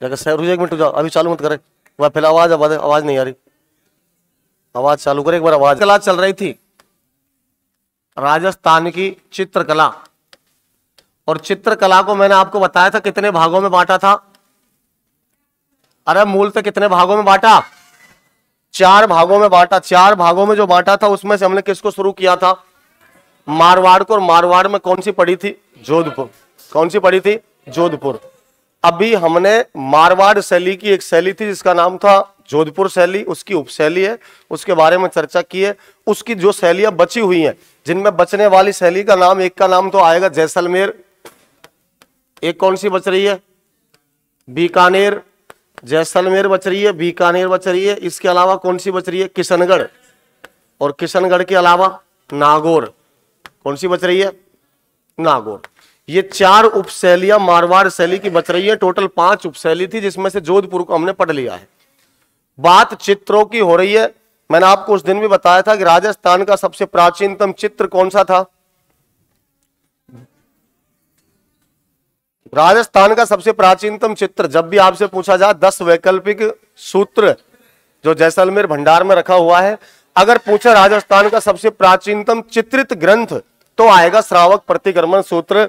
रुक जा, एक मिनट रुक जा, अभी चालू मत करे, वह पहले आवाज नहीं आ रही, आवाज चालू करे एक बार। आवाज कला चल रही थी राजस्थान की चित्रकला, और चित्रकला को मैंने आपको बताया था कितने भागों में बांटा था। अरे मूलतः कितने भागों में बांटा? 4 भागों में बांटा। 4 भागों में जो बांटा था उसमें से हमने किसको शुरू किया था? मारवाड़ को। और मारवाड़ में कौन सी पड़ी थी? जोधपुर। कौन सी पड़ी थी? जोधपुर। अभी हमने मारवाड़ शैली की एक शैली थी जिसका नाम था जोधपुर शैली, उसकी उपशैली है, उसके बारे में चर्चा की है। उसकी जो शैलियां बची हुई हैं, जिनमें बचने वाली शैली का नाम, एक का नाम तो आएगा जैसलमेर, एक कौन सी बच रही है? बीकानेर। जैसलमेर बच रही है, बीकानेर बच रही है, इसके अलावा कौन सी बच रही है? किशनगढ़। और किशनगढ़ के अलावा नागौर। कौन सी बच रही है? नागौर। ये 4 उपशैलियां मारवाड़ शैली की बच रही है। टोटल 5 उपशैली थी जिसमें से जोधपुर को हमने पढ़ लिया है। बात चित्रों की हो रही है। मैंने आपको उस दिन भी बताया था कि राजस्थान का सबसे प्राचीनतम चित्र कौन सा था? राजस्थान का सबसे प्राचीनतम चित्र, जब भी आपसे पूछा जाए 10 वैकल्पिक सूत्र जो जैसलमेर भंडार में रखा हुआ है, अगर पूछा राजस्थान का सबसे प्राचीनतम चित्रित ग्रंथ तो आएगा श्रावक प्रतिक्रमण सूत्र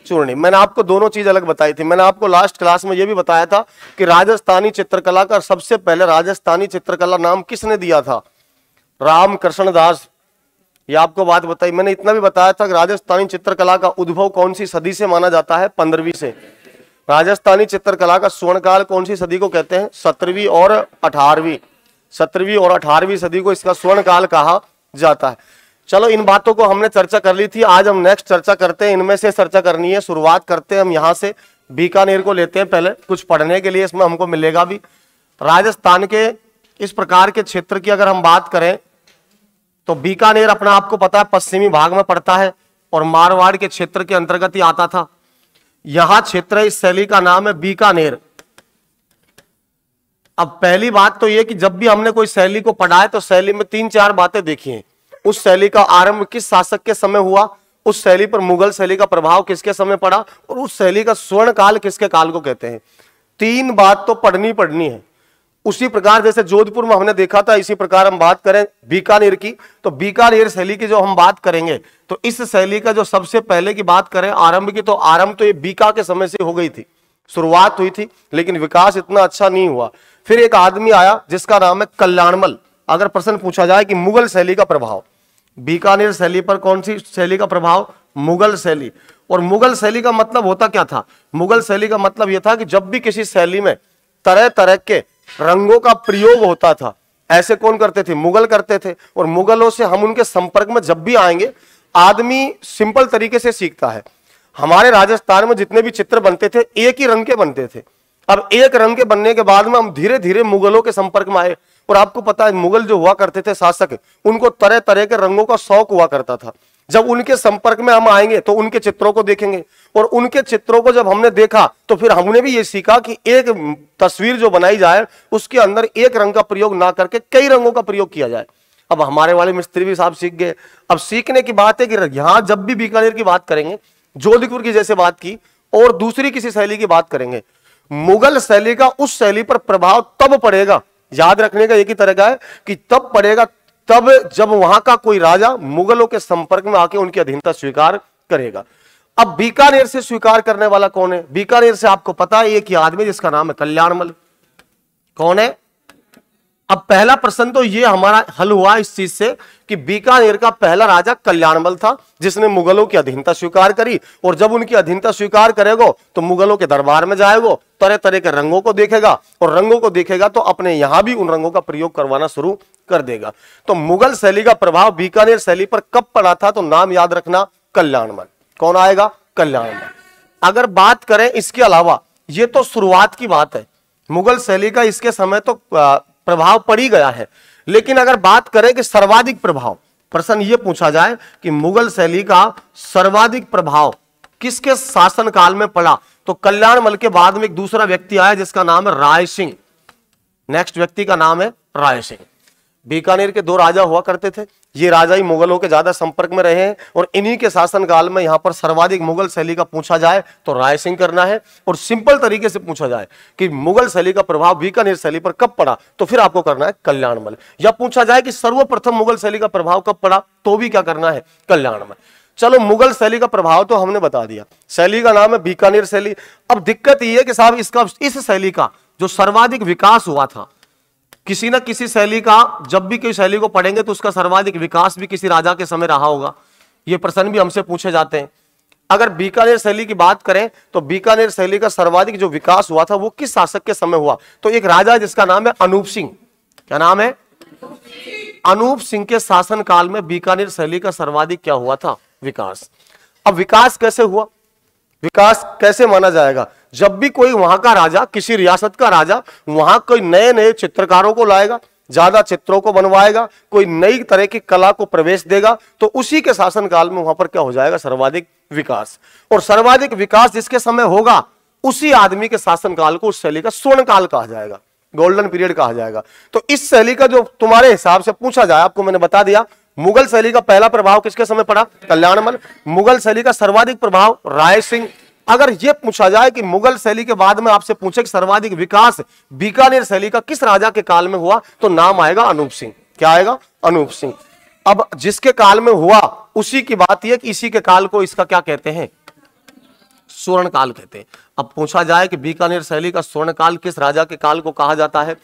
चूर्णी। मैंने आपको दोनों चीज अलग बताई थी। मैंने आपको लास्ट क्लास में यह भी बताया था कि राजस्थानी चित्रकला का सबसे पहले राजस्थानी चित्रकला नाम किसने दिया था? रामकृष्ण दास। ये आपको बात बताई। मैंने इतना भी बताया था कि राजस्थानी चित्रकला का उद्भव कौन सी सदी से माना जाता है? 15वीं से। राजस्थानी चित्रकला का स्वर्णकाल कौन सी सदी को कहते हैं? 17वीं और 18वीं। 17वीं और 18वीं सदी को इसका स्वर्णकाल कहा जाता है। चलो, इन बातों को हमने चर्चा कर ली थी। आज हम नेक्स्ट चर्चा करते हैं, इनमें से चर्चा करनी है। शुरुआत करते हैं हम यहां से, बीकानेर को लेते हैं पहले, कुछ पढ़ने के लिए इसमें हमको मिलेगा भी। राजस्थान के इस प्रकार के क्षेत्र की अगर हम बात करें तो बीकानेर अपना आपको पता है पश्चिमी भाग में पड़ता है और मारवाड़ के क्षेत्र के अंतर्गत ही आता था। यहां क्षेत्र, इस शैली का नाम है बीकानेर। अब पहली बात तो यह कि जब भी हमने कोई शैली को पढ़ा है तो शैली में 3-4 बातें देखी हैं। उस शैली का आरंभ किस शासक के समय हुआ, उस शैली पर मुगल शैली का प्रभाव किसके समय पड़ा, और उस शैली का स्वर्ण काल किसके काल को कहते हैं। 3 बात तो पढ़नी है। उसी प्रकार जैसे जोधपुर में हमने देखा था, इसी प्रकार हम बात करें बीकानेर की, तो बीकानेर शैली की जो हम बात करेंगे तो इस शैली का जो सबसे पहले की बात करें आरंभ की, तो आरंभ तो ये बीका के समय से हो गई थी, शुरुआत हुई थी, लेकिन विकास इतना अच्छा नहीं हुआ। फिर एक आदमी आया जिसका नाम है कल्याणमल। अगर प्रश्न पूछा जाए कि मुगल शैली का प्रभाव, बीकानेर शैली पर कौन सी शैली का प्रभाव? मुगल शैली। और मुगल शैली का मतलब होता क्या था? मुगल शैली का मतलब यह था कि जब भी किसी शैली में तरह तरह के रंगों का प्रयोग होता था, ऐसे कौन करते थे? मुगल करते थे। और मुगलों से हम उनके संपर्क में जब भी आएंगे, आदमी सिंपल तरीके से सीखता है। हमारे राजस्थान में जितने भी चित्र बनते थे एक ही रंग के बनते थे। अब एक रंग के बनने के बाद में हम धीरे धीरे मुगलों के संपर्क में आए, और आपको पता है मुगल जो हुआ करते थे शासक, उनको तरह तरह के रंगों का शौक हुआ करता था। जब उनके संपर्क में हम आएंगे तो उनके चित्रों को देखेंगे, और उनके चित्रों को जब हमने देखा तो फिर हमने भी ये सीखा कि एक तस्वीर जो बनाई जाए उसके अंदर एक रंग का प्रयोग ना करके कई रंगों का प्रयोग किया जाए। अब हमारे वाले मिस्त्री भी साहब सीख गए। अब सीखने की बात है कि यहां जब भी बीकानेर की बात करेंगे, जोधपुर की जैसे बात की, और दूसरी किसी शैली की बात करेंगे, मुगल शैली का उस शैली पर प्रभाव तब पड़ेगा, याद रखने का एक ही तरह का है कि तब पड़ेगा तब जब वहां का कोई राजा मुगलों के संपर्क में आके उनकी अधीनता स्वीकार करेगा। अब बीकानेर से स्वीकार करने वाला कौन है? बीकानेर से आपको पता है एक ही आदमी जिसका नाम है कल्याणमल। कौन है? अब पहला प्रश्न तो ये हमारा हल हुआ इस चीज से कि बीकानेर का पहला राजा कल्याणमल था जिसने मुगलों की अधीनता स्वीकार करी, और जब उनकी अधीनता स्वीकार करेगा तो मुगलों के दरबार में जाएगा, तरह तरह के रंगों को देखेगा, और रंगों को देखेगा तो अपने यहां भी उन रंगों का प्रयोग करवाना शुरू कर देगा। तो मुगल शैली का प्रभाव बीकानेर शैली पर कब पड़ा था? तो नाम याद रखना, कल्याणमल। कौन आएगा? कल्याणमल। अगर बात करें इसके अलावा, ये तो शुरुआत की बात है, मुगल शैली का इसके समय तो प्रभाव पड़ ही गया है, लेकिन अगर बात करें कि सर्वाधिक प्रभाव, प्रश्न ये पूछा जाए कि मुगल शैली का सर्वाधिक प्रभाव किसके शासन काल में पड़ा, तो कल्याणमल के बाद में एक दूसरा व्यक्ति आया जिसका नाम है राय सिंह। नेक्स्ट व्यक्ति का नाम है राय सिंह। बीकानेर के दो राजा हुआ करते थे, ये राजा ही मुगलों के ज्यादा संपर्क में रहे हैं और इन्हीं के शासनकाल में यहाँ पर सर्वाधिक मुगल शैली का पूछा जाए तो राय सिंह करना है। और सिंपल तरीके से पूछा जाए कि मुगल शैली का प्रभाव बीकानेर शैली पर कब पड़ा तो फिर आपको करना है कल्याणमल। या पूछा जाए कि सर्वप्रथम मुगल शैली का प्रभाव कब पड़ा तो भी क्या करना है कल्याणमल। चलो मुगल शैली का प्रभाव तो हमने बता दिया, शैली का नाम है बीकानेर शैली। अब दिक्कत ये है कि साहब इस शैली का जो सर्वाधिक विकास हुआ था, किसी ना किसी शैली का, जब भी कोई शैली को पढ़ेंगे तो उसका सर्वाधिक विकास भी किसी राजा के समय रहा होगा। ये प्रश्न भी हमसे पूछे जाते हैं। अगर बीकानेर शैली की बात करें तो बीकानेर शैली का सर्वाधिक जो विकास हुआ था वो किस शासक के समय हुआ, तो एक राजा जिसका नाम है अनूप सिंह। क्या नाम है? अनूप सिंह के शासन काल में बीकानेर शैली का सर्वाधिक क्या हुआ था? विकास। अब विकास कैसे हुआ, विकास कैसे माना जाएगा? जब भी कोई वहां का राजा, किसी रियासत का राजा वहां कोई नए नए चित्रकारों को लाएगा, ज्यादा चित्रों को बनवाएगा, कोई नई तरह की कला को प्रवेश देगा, तो उसी के शासनकाल में वहां पर क्या हो जाएगा? सर्वाधिक विकास। और सर्वाधिक विकास जिसके समय होगा उसी आदमी के शासनकाल को उस शैली का स्वर्ण काल कहा जाएगा, गोल्डन पीरियड कहा जाएगा। तो इस शैली का जो तुम्हारे हिसाब से पूछा जाए, आपको मैंने बता दिया मुगल शैली का पहला प्रभाव किसके समय पड़ा? कल्याणमल। मुगल शैली का सर्वाधिक प्रभाव राय सिंह। अगर यह पूछा जाए कि मुगल शैली के बाद में आपसे पूछे कि सर्वाधिक विकास बीकानेर शैली का किस राजा के काल में हुआ, तो नाम आएगा अनूप सिंह। क्या आएगा? अनूप सिंह। अब जिसके काल में हुआ उसी की बात यह कि इसी के काल को इसका क्या कहते हैं? स्वर्ण काल कहते हैं। अब पूछा जाए कि बीकानेर शैली का स्वर्ण काल किस राजा के काल को कहा जाता है?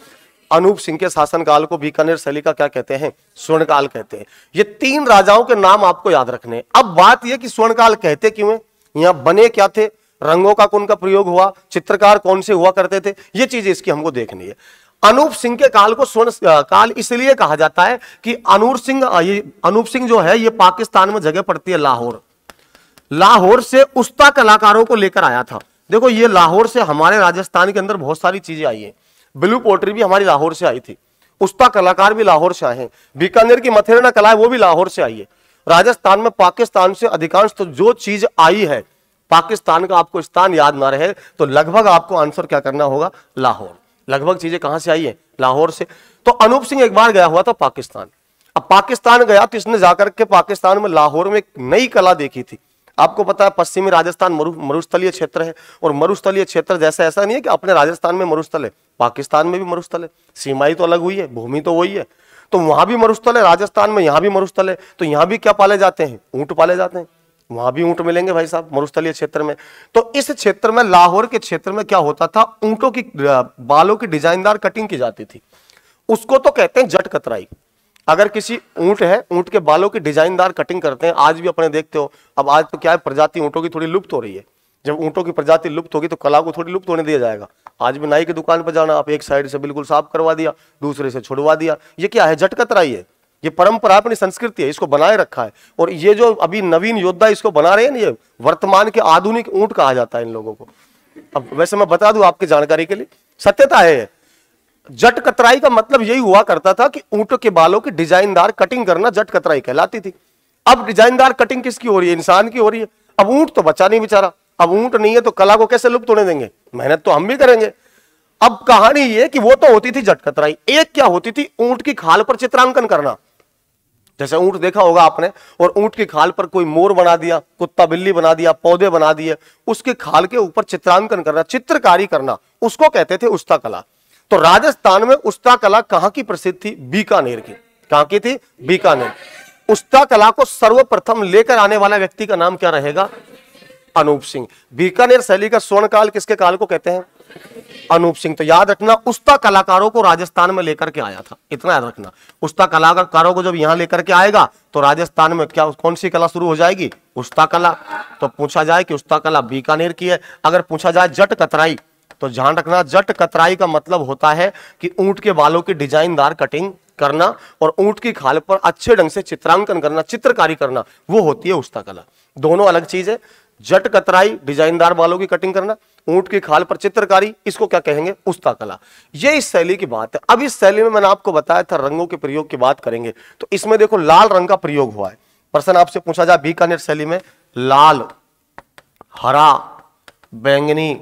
अनूप सिंह के शासन काल को बीकानेर शैली का क्या कहते हैं? स्वर्ण काल कहते हैं। ये तीन राजाओं के नाम आपको याद रखने हैं। अब बात यह कि स्वर्ण काल कहते क्यों है, यहां बने क्या थे, रंगों का कौन का प्रयोग हुआ, चित्रकार कौन से हुआ करते थे, ये चीजें इसकी हमको देखनी है। अनूप सिंह के काल को स्वर्ण काल इसलिए कहा जाता है कि अनूप सिंह जो है ये पाकिस्तान में जगह पड़ती है लाहौर। लाहौर से उस्ता कलाकारों को लेकर आया था। देखो ये लाहौर से हमारे राजस्थान के अंदर बहुत सारी चीजें आई है। ब्लू पोट्री भी हमारी लाहौर से आई थी, उस्ता कलाकार भी लाहौर से आए हैं, बीकानेर की मथेरना कला है वो भी लाहौर से आई है। राजस्थान में पाकिस्तान से अधिकांश तो जो चीज आई है, पाकिस्तान का आपको स्थान याद ना रहे तो लगभग आपको आंसर क्या करना होगा? लाहौर। लगभग चीजें कहां से आई है? लाहौर से। तो अनूप सिंह एक बार गया हुआ था पाकिस्तान। अब पाकिस्तान गया तो इसने जाकर के पाकिस्तान में लाहौर में एक नई कला देखी थी। आपको पता है पश्चिमी राजस्थान मरुस्थलीय क्षेत्र है, और मरुस्थलीय क्षेत्र जैसा ऐसा नहीं है कि अपने राजस्थान में मरुस्थल है, पाकिस्तान में भी मरुस्थल है, सीमाई तो अलग हुई है, भूमि तो वही है। तो वहां भी मरुस्थल है राजस्थान में, यहां भी मरुस्थल है। तो यहां भी क्या पाले जाते हैं? ऊंट पाले जाते हैं। वहां भी ऊंट मिलेंगे भाई साहब मरुस्थलीय क्षेत्र में। तो इस क्षेत्र में, लाहौर के क्षेत्र में क्या होता था? ऊंटों की बालों की डिजाइनदार कटिंग की जाती थी। उसको तो कहते हैं जट कतराई। अगर किसी ऊंट है, ऊंट के बालों की डिजाइनदार कटिंग करते हैं। आज भी अपने देखते हो, अब आज तो क्या है, प्रजाति ऊंटों की थोड़ी लुप्त हो रही है। जब ऊंटों की प्रजाति लुप्त होगी तो कला को थोड़ी लुप्त होने दिया जाएगा। आज भी नाई की दुकान पर जाना, आप एक साइड से बिल्कुल साफ करवा दिया, दूसरे से छुड़वा दिया। ये क्या है? जट कतराई है। ये परंपरा अपनी संस्कृति है, इसको बनाए रखा है। और ये जो अभी नवीन योद्धा इसको बना रहे हैं ना, ये वर्तमान के आधुनिक ऊंट कहा जाता है इन लोगों को। अब वैसे मैं बता दूं आपकी जानकारी के लिए, सत्यता है। जट कतराई का मतलब यही हुआ करता था कि ऊंट के बालों की डिजाइनदार कटिंग करना जट कतराई कहलाती थी। अब डिजाइनदार कटिंग किसकी हो रही है? इंसान की हो रही है। अब ऊंट तो बचा नहीं बेचारा, अब ऊंट नहीं है तो कला को कैसे लुप्त होने देंगे? मेहनत तो हम भी करेंगे। अब कहानी ये कि वो तो होती थी जट कतराई, एक क्या होती थी? ऊंट की खाल पर चित्रांकन करना। जैसे ऊंट देखा होगा आपने, और ऊंट की खाल पर कोई मोर बना दिया, कुत्ता बिल्ली बना दिया, पौधे बना दिए, उसके खाल के ऊपर चित्रांकन करना, चित्रकारी करना, उसको कहते थे उस्ता कला। तो राजस्थान में उस्ता कला कहां की प्रसिद्ध थी? बीकानेर की। कहां की थी? बीकानेर। उस्ता कला को सर्वप्रथम लेकर आने वाला व्यक्ति का नाम क्या रहेगा? अनूप सिंह। बीकानेर शैली का स्वर्ण काल किसके काल को कहते हैं? अनूप सिंह। तो याद रखना, उस्ता कलाकारों को राजस्थान में लेकर के आया था, इतना याद रखना। उस्ता कलाकारों को जब यहां लेकर के आएगा तो राजस्थान में क्या, कौन सी कला शुरू हो जाएगी? उस्ता कला। तो पूछा जाए कि उस्ता कला बीकानेर की है। अगर पूछा जाए जट कतराई, तो ध्यान रखना, जट कतराई का मतलब होता है कि ऊंट के बालों की डिजाइनदार कटिंग करना और ऊंट की खाल पर अच्छे ढंग से चित्रांकन करना, चित्रकारी करना, वो होती है उस्ता कला। दोनों अलग चीज है। जट कतराई डिजाइनदार बालों की कटिंग करना, ऊंट की खाल पर चित्रकारी, इसको क्या कहेंगे? उस्ता कला। ये इस शैली की बात है। अब इस शैली में मैंने आपको बताया था रंगों के प्रयोग की बात करेंगे, तो इसमें देखो लाल रंग का प्रयोग हुआ है। प्रश्न आपसे पूछा जाए बीकानेर शैली में लाल, हरा, बैंगनी,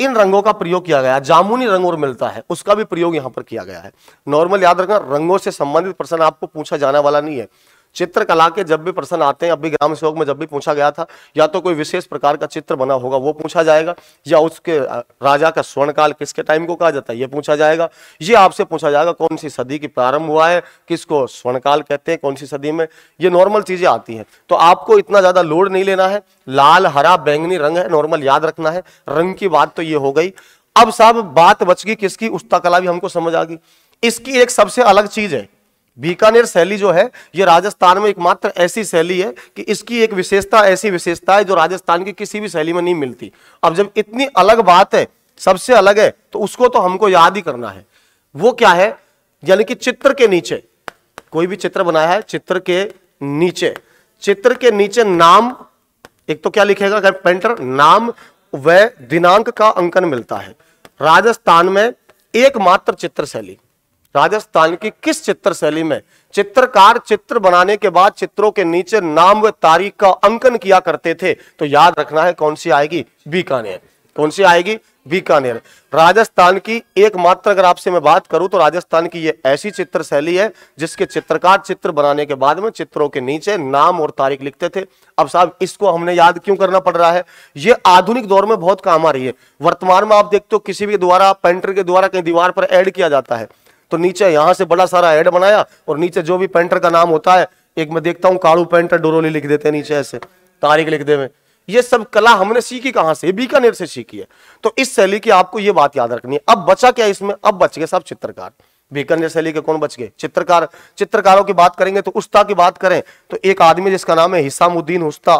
इन रंगों का प्रयोग किया गया है। जामुनी रंग और मिलता है, उसका भी प्रयोग यहां पर किया गया है। नॉर्मल याद रखना, रंगों से संबंधित प्रश्न आपको पूछा जाने वाला नहीं है। चित्रकला के जब भी प्रश्न आते हैं, अभी ग्राम सेवक में जब भी पूछा गया था, या तो कोई विशेष प्रकार का चित्र बना होगा वो पूछा जाएगा, या उसके राजा का स्वर्णकाल किसके टाइम को कहा जाता है ये पूछा जाएगा। ये आपसे पूछा जाएगा कौन सी सदी की प्रारंभ हुआ है, किसको स्वर्णकाल कहते हैं, कौन सी सदी में, ये नॉर्मल चीजें आती हैं। तो आपको इतना ज्यादा लोड नहीं लेना है। लाल हरा बैंगनी रंग है, नॉर्मल याद रखना है। रंग की बात तो ये हो गई। अब साहब बात बच गई किसकी, उस्ता कला भी हमको समझ आ गई। इसकी एक सबसे अलग चीज है, बीकानेर शैली जो है ये राजस्थान में एकमात्र ऐसी शैली है कि इसकी एक विशेषता, ऐसी विशेषता है जो राजस्थान की किसी भी शैली में नहीं मिलती। अब जब इतनी अलग बात है, सबसे अलग है, तो उसको तो हमको याद ही करना है। वो क्या है, यानी कि चित्र के नीचे, कोई भी चित्र बनाया है, चित्र के नीचे नाम, एक तो क्या लिखेगा पेंटर, नाम व दिनांक का अंकन मिलता है। राजस्थान में एकमात्र चित्र शैली, राजस्थान की किस चित्र शैली में चित्रकार चित्र बनाने के बाद चित्रों के नीचे नाम व तारीख का अंकन किया करते थे, तो याद रखना है कौन सी आएगी, बीकानेर। कौन सी आएगी, बीकानेर। राजस्थान की एकमात्र, अगर आपसे मैं बात करूं तो राजस्थान की ये ऐसी चित्र शैली है जिसके चित्रकार चित्र बनाने के बाद में चित्रों के नीचे नाम और तारीख लिखते थे। अब साहब इसको हमने याद क्यों करना पड़ रहा है, ये आधुनिक दौर में बहुत काम आ रही है। वर्तमान में आप देखते हो किसी भी द्वारा, पेंटर के द्वारा कहीं दीवार पर ऐड किया जाता है, तो नीचे यहां से बड़ा सारा ऐड बनाया और नीचे जो भी पेंटर का नाम होता है, एक मैं देखता हूं काड़ू पेंटर डोरोली लिख देते हैं नीचे, ऐसे तारीख लिख दे में। ये सब कला हमने सीखी कहां से, बीकानेर से सीखी है। तो इस शैली की आपको ये बात याद रखनी है। अब बचा क्या इसमें, अब बच गए सब चित्रकार। बीकानेर शैली के कौन बच गए, चित्रकार। चित्रकारों की बात करेंगे तो उस्ता की बात करें तो एक आदमी जिसका नाम है हिसामुद्दीन उस्ता,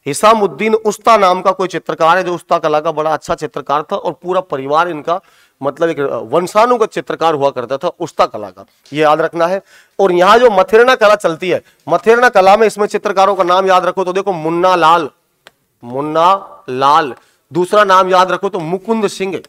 हिसामुद्दीन उस्ता नाम का कोई चित्रकार है जो उस्ता कला का बड़ा अच्छा चित्रकार था, और पूरा परिवार इनका मतलब एक वंशानुगत चित्रकार हुआ करता था उस्ता कला का, ये याद रखना है। और यहाँ जो मथेरना कला चलती है, मथेरना कला में इसमें चित्रकारों का नाम याद रखो तो देखो मुन्ना लाल, दूसरा नाम याद रखो तो मुकुंद सिंह,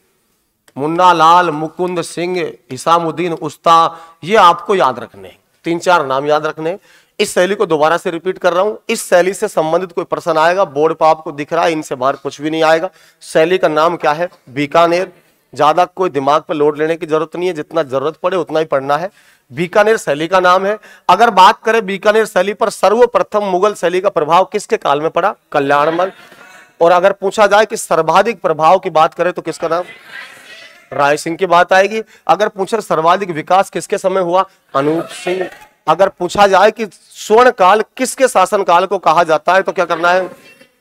मुन्ना लाल, मुकुंद सिंह, हिसामुद्दीन उस्ता, ये आपको याद रखने, 3-4 नाम याद रखने। इस शैली को दोबारा से रिपीट कर रहा हूं, इस शैली से संबंधित कोई प्रश्न आएगा बोर्ड पर आपको दिख रहा है, इनसे बाहर कुछ भी नहीं आएगा। शैली का नाम क्या है, बीकानेर। ज्यादा कोई दिमाग पर लोड लेने की जरूरत नहीं है, जितना जरूरत पड़े उतना ही पढ़ना है। बीकानेर शैली का नाम है। अगर बात करें बीकानेर शैली पर सर्वप्रथम मुगल शैली का प्रभाव किसके काल में पड़ा, कल्याणमल। और अगर पूछा जाए कि सर्वाधिक प्रभाव की बात करें तो किसका नाम, राय सिंह की बात आएगी। अगर पूछे सर्वाधिक विकास किसके समय हुआ, अनूप सिंह। अगर पूछा जाए कि स्वर्ण काल किसके शासन काल को कहा जाता है तो क्या करना है,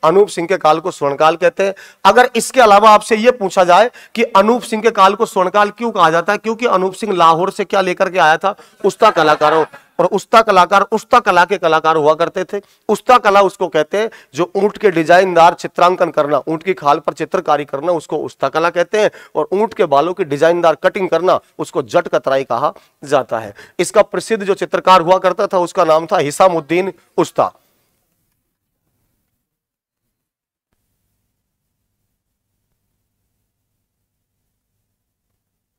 अनूप सिंह के काल को स्वर्णकाल कहते हैं। अगर इसके अलावा आपसे यह पूछा जाए कि अनूप सिंह के काल को स्वर्णकाल क्यों कहा जाता है, क्योंकि अनूप सिंह लाहौर से क्या लेकर के आया था, उस्ता कलाकारों, और उस्ता कलाकार उस्ता कला के कलाकार हुआ करते थे। उस्ता कला उसको कहते हैं जो ऊंट के डिजाइनदार चित्रांकन करना, ऊंट की खाल पर चित्रकारी करना, उसको उस्ता कला कहते हैं। और ऊंट के बालों की डिजाइनदार कटिंग करना, उसको जट कतराई कहा जाता है। इसका प्रसिद्ध जो चित्रकार हुआ करता था उसका नाम था हिसामुद्दीन उस्ता।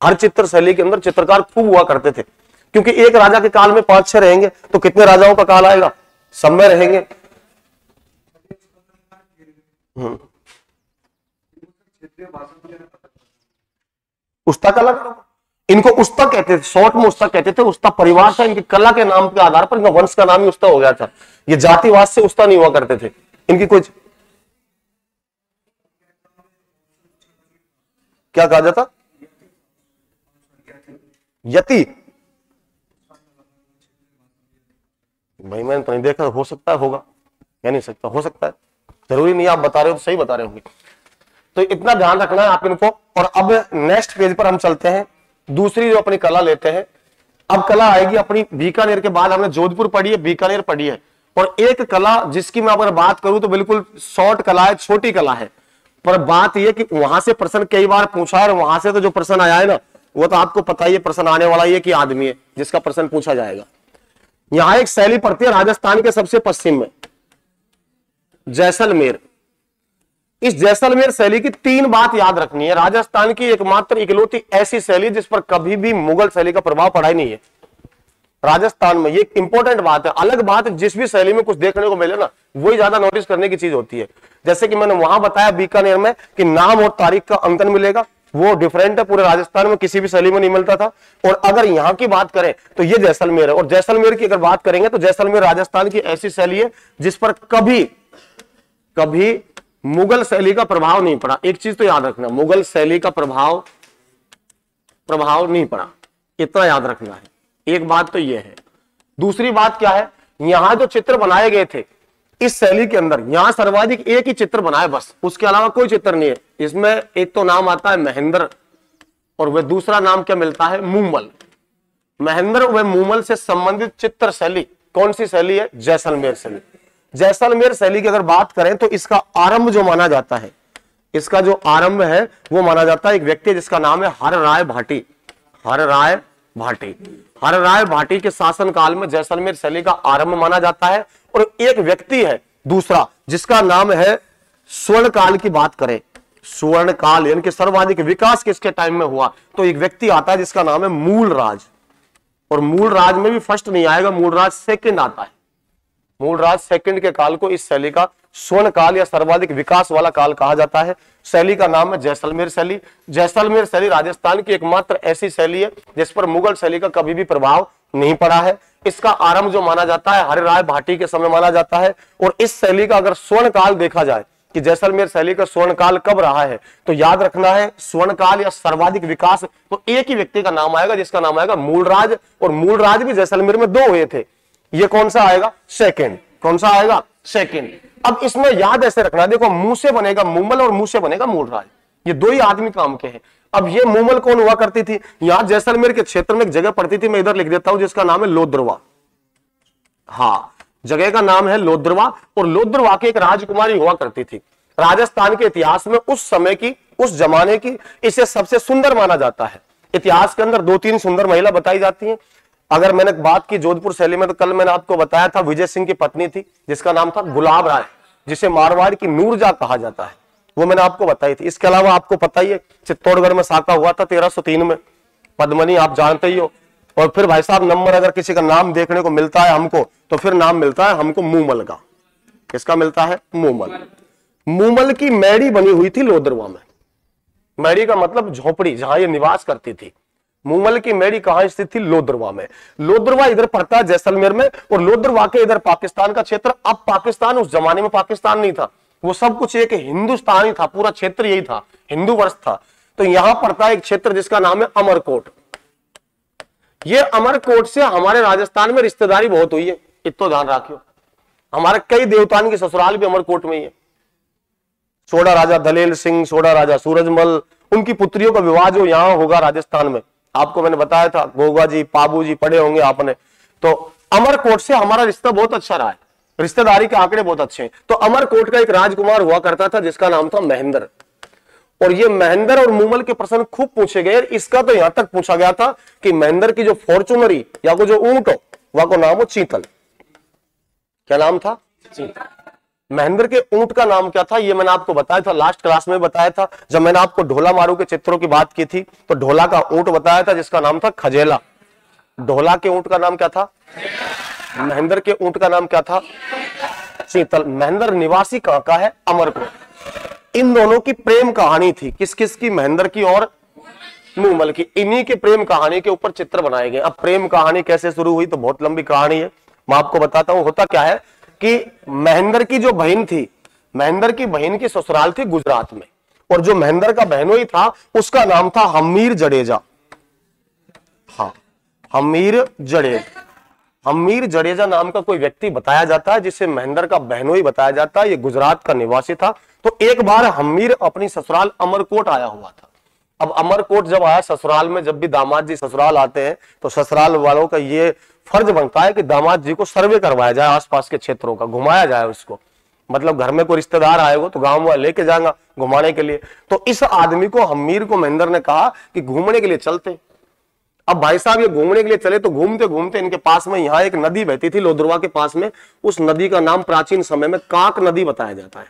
हर चित्र शैली के अंदर चित्रकार खूब हुआ करते थे, क्योंकि एक राजा के काल में 5-6 रहेंगे तो कितने राजाओं का काल आएगा, सब में रहेंगे। उस्ता कला, इनको उस्ता कहते थे, शॉर्ट में उस्ता कहते थे। उस्ता परिवार था, इनकी कला के नाम के आधार पर इनका वंश का नाम ही उस्ता हो गया था। ये जातिवाद से उस्ता नहीं हुआ करते थे। इनकी कुछ क्या कहा जाता, यति, भाई मैंने तो नहीं देखा, हो सकता है होगा, कह नहीं सकता, हो सकता है, जरूरी नहीं, आप बता रहे हो तो सही बता रहे होंगे। तो इतना ध्यान रखना है आप इनको। और अब नेक्स्ट पेज पर हम चलते हैं, दूसरी जो अपनी कला लेते हैं। अब कला आएगी अपनी बीकानेर के बाद, हमने जोधपुर पढ़ी है, बीकानेर पढ़ी है, और एक कला जिसकी मैं अगर बात करूं तो बिल्कुल शॉर्ट कला है, छोटी कला है, पर बात यह कि वहां से प्रश्न कई बार पूछा है, और वहां से तो जो प्रश्न आया है ना वो तो आपको पता ही है, प्रश्न आने वाला ये कि आदमी है जिसका प्रश्न पूछा जाएगा। यहां एक शैली पड़ती है राजस्थान के सबसे पश्चिम में, जैसलमेर। इस जैसलमेर शैली की 3 बात याद रखनी है। राजस्थान की एकमात्र इकलौती ऐसी शैली जिस पर कभी भी मुगल शैली का प्रभाव पड़ा ही नहीं है। राजस्थान में। ये इंपॉर्टेंट बात है, अलग बात है, जिस भी शैली में कुछ देखने को मिले ना वही ज्यादा नोटिस करने की चीज होती है। जैसे कि मैंने वहां बताया बीकानेर में कि नाम और तारीख का अंकन मिलेगा, वो डिफरेंट है, पूरे राजस्थान में किसी भी शैली में नहीं मिलता था। और अगर यहाँ की बात करें तो ये जैसलमेर है, और जैसलमेर की अगर बात करेंगे तो जैसलमेर राजस्थान की ऐसी शैली है जिस पर कभी कभी मुगल शैली का प्रभाव नहीं पड़ा। एक चीज तो याद रखना, मुगल शैली का प्रभाव नहीं पड़ा, इतना याद रखना है। एक बात तो यह है। दूसरी बात क्या है, यहां जो चित्र बनाए गए थे इस शैली के अंदर, यहां सर्वाधिक एक ही चित्र बनाए बस, उसके अलावा कोई चित्र नहीं है। इसमें एक तो नाम आता है महेंद्र और वह दूसरा नाम क्या मिलता है, मूमल। महेंद्र व मूमल से संबंधित चित्र शैली कौन सी शैली है, जैसलमेर शैली। जैसलमेर शैली की अगर बात करें तो इसका आरंभ जो माना जाता है, इसका जो आरंभ है वो माना जाता है एक व्यक्ति जिसका नाम है हर राय भाटी। हर राय भाटी के शासन काल में जैसलमेर शैली का आरंभ माना जाता है। और एक व्यक्ति है दूसरा जिसका नाम है, स्वर्ण काल की बात करें, स्वर्ण काल यानी कि सर्वाधिक विकास किसके टाइम में हुआ, तो एक व्यक्ति आता है जिसका नाम है मूलराज। और मूलराज में भी फर्स्ट नहीं आएगा, मूलराज सेकंड आता है। मूलराज सेकंड के काल को इस शैली का स्वर्ण काल या सर्वाधिक विकास वाला काल कहा जाता है। शैली का नाम है जैसलमेर शैली। जैसलमेर शैली राजस्थान की एकमात्र ऐसी शैली है जिस पर मुगल शैली का कभी भी प्रभाव नहीं पड़ा है। इसका आरंभ जो माना जाता है हर राय भाटी के समय माना जाता है। और इस शैली का अगर स्वर्ण काल देखा जाए कि जैसलमेर शैली का स्वर्ण काल कब रहा है, तो याद रखना है स्वर्ण काल या सर्वाधिक विकास तो एक ही व्यक्ति का नाम आएगा जिसका नाम आएगा मूलराज। और मूलराज भी जैसलमेर में दो हुए थे, ये कौन सा आएगा, सेकंड। कौन सा आएगा, सेकंड। अब इसमें याद ऐसे रखना, देखो मुंह से बनेगा मूमल और मुंह से बनेगा मूलराज, ये दो ही आदमी काम के हैं। अब ये मूमल कौन हुआ करती थी, यहां जैसलमेर के क्षेत्र में एक जगह पड़ती थी, मैं इधर लिख देता हूं, जिसका नाम है लोद्रवा। हाँ, जगह का नाम है लोद्रवा। और लोद्रवा की एक राजकुमारी हुआ करती थी। राजस्थान के इतिहास में उस समय की, उस जमाने की इसे सबसे सुंदर माना जाता है। इतिहास के अंदर 2-3 सुंदर महिला बताई जाती हैं। अगर मैंने बात की जोधपुर शैली में तो कल मैंने आपको बताया था विजय सिंह की पत्नी थी जिसका नाम था गुलाब राय, जिसे मारवाड़ की नूरजहां कहा जाता है, वो मैंने आपको बताई थी। इसके अलावा आपको पता ही है चित्तौड़गढ़ में साका हुआ था 1303 में, पद्मनी आप जानते ही हो। और फिर भाई साहब नंबर अगर किसी का नाम देखने को मिलता है हमको, तो फिर नाम मिलता है हमको मूमल का। किसका मिलता है, मूमल। मूमल की मैड़ी बनी हुई थी लोद्रवा में। मैड़ी का मतलब झोपड़ी, जहां ये निवास करती थी। मूमल की मैड़ी कहां स्थित थी, लोद्रवा में। लोद्रवा इधर पड़ता है जैसलमेर में, और लोद्रवा के इधर पाकिस्तान का क्षेत्र। अब पाकिस्तान उस जमाने में पाकिस्तान नहीं था, वो सब कुछ एक हिंदुस्तान ही था, पूरा क्षेत्र यही था, हिंदू वर्ष था। तो यहां पड़ता है एक क्षेत्र जिसका नाम है अमरकोट। ये अमरकोट से हमारे राजस्थान में रिश्तेदारी बहुत हुई है, इतना ध्यान रखियो। हमारे कई देवताओं की ससुराल भी अमरकोट में ही है। सोडा राजा दलेल सिंह, सोडा राजा सूरजमल, उनकी पुत्रियों का विवाह जो यहां होगा राजस्थान में, आपको मैंने बताया था, गोगा जी, पाबू जी पढ़े होंगे आपने। तो अमरकोट से हमारा रिश्ता बहुत अच्छा रहा है, रिश्तेदारी के आंकड़े बहुत अच्छे हैं। तो अमरकोट का एक राजकुमार हुआ करता था जिसका नाम था महेंद्र। और ये महेंद्र और मूमल के प्रश्न खूब पूछे गए। इसका तो यहां तक पूछा गया था कि महेंद्र की जो फॉर्चुनरी या वो जो ऊंट हो, वह को नाम हो चीतल। क्या नाम था, चीतल। महेंद्र के ऊंट का नाम क्या था, ये मैंने आपको बताया था, लास्ट क्लास में बताया था जब मैंने आपको ढोला मारू के चित्रों की बात की थी। तो ढोला का ऊंट बताया था जिसका नाम था खजेला। ढोला के ऊंट का नाम क्या था, महेंद्र के ऊंट का नाम क्या था, चीतल। महेंद्र निवासी कहां का है, अमरकोट। इन दोनों की प्रेम कहानी थी, किस किस की, महेंद्र की और मूमल की। इन्हीं के प्रेम कहानी के ऊपर चित्र बनाए गए। अब प्रेम कहानी कैसे शुरू हुई तो बहुत लंबी कहानी है, मैं आपको बताता हूं। होता क्या है कि महेंद्र की जो बहन थी, महेंद्र की बहन की ससुराल थी गुजरात में, और जो महेंद्र का बहनोई था उसका नाम था हमीर जडेजा। हाँ, हमीर जडेजा। हमीर जडेजा नाम का कोई व्यक्ति बताया जाता है जिसे महेंद्र का बहनोई बताया जाता है। ये गुजरात का निवासी था। तो एक बार हमीर अपनी ससुराल अमरकोट आया हुआ था। अब अमरकोट जब आया ससुराल में, जब भी दामाद जी ससुराल आते हैं तो ससुराल वालों का ये फर्ज बनता है कि दामाद जी को सर्वे करवाया जाए, आसपास के क्षेत्रों का घुमाया जाए उसको। मतलब घर में कोई रिश्तेदार आएगा तो गांव वाला लेके जाएगा घुमाने के लिए। तो इस आदमी को, हमीर को, महेंद्र ने कहा कि घूमने के लिए चलते। अब भाई साहब ये घूमने के लिए चले तो घूमते घूमते इनके पास में यहाँ एक नदी बहती थी लोद्रवा के पास में। उस नदी का नाम प्राचीन समय में काक नदी बताया जाता है,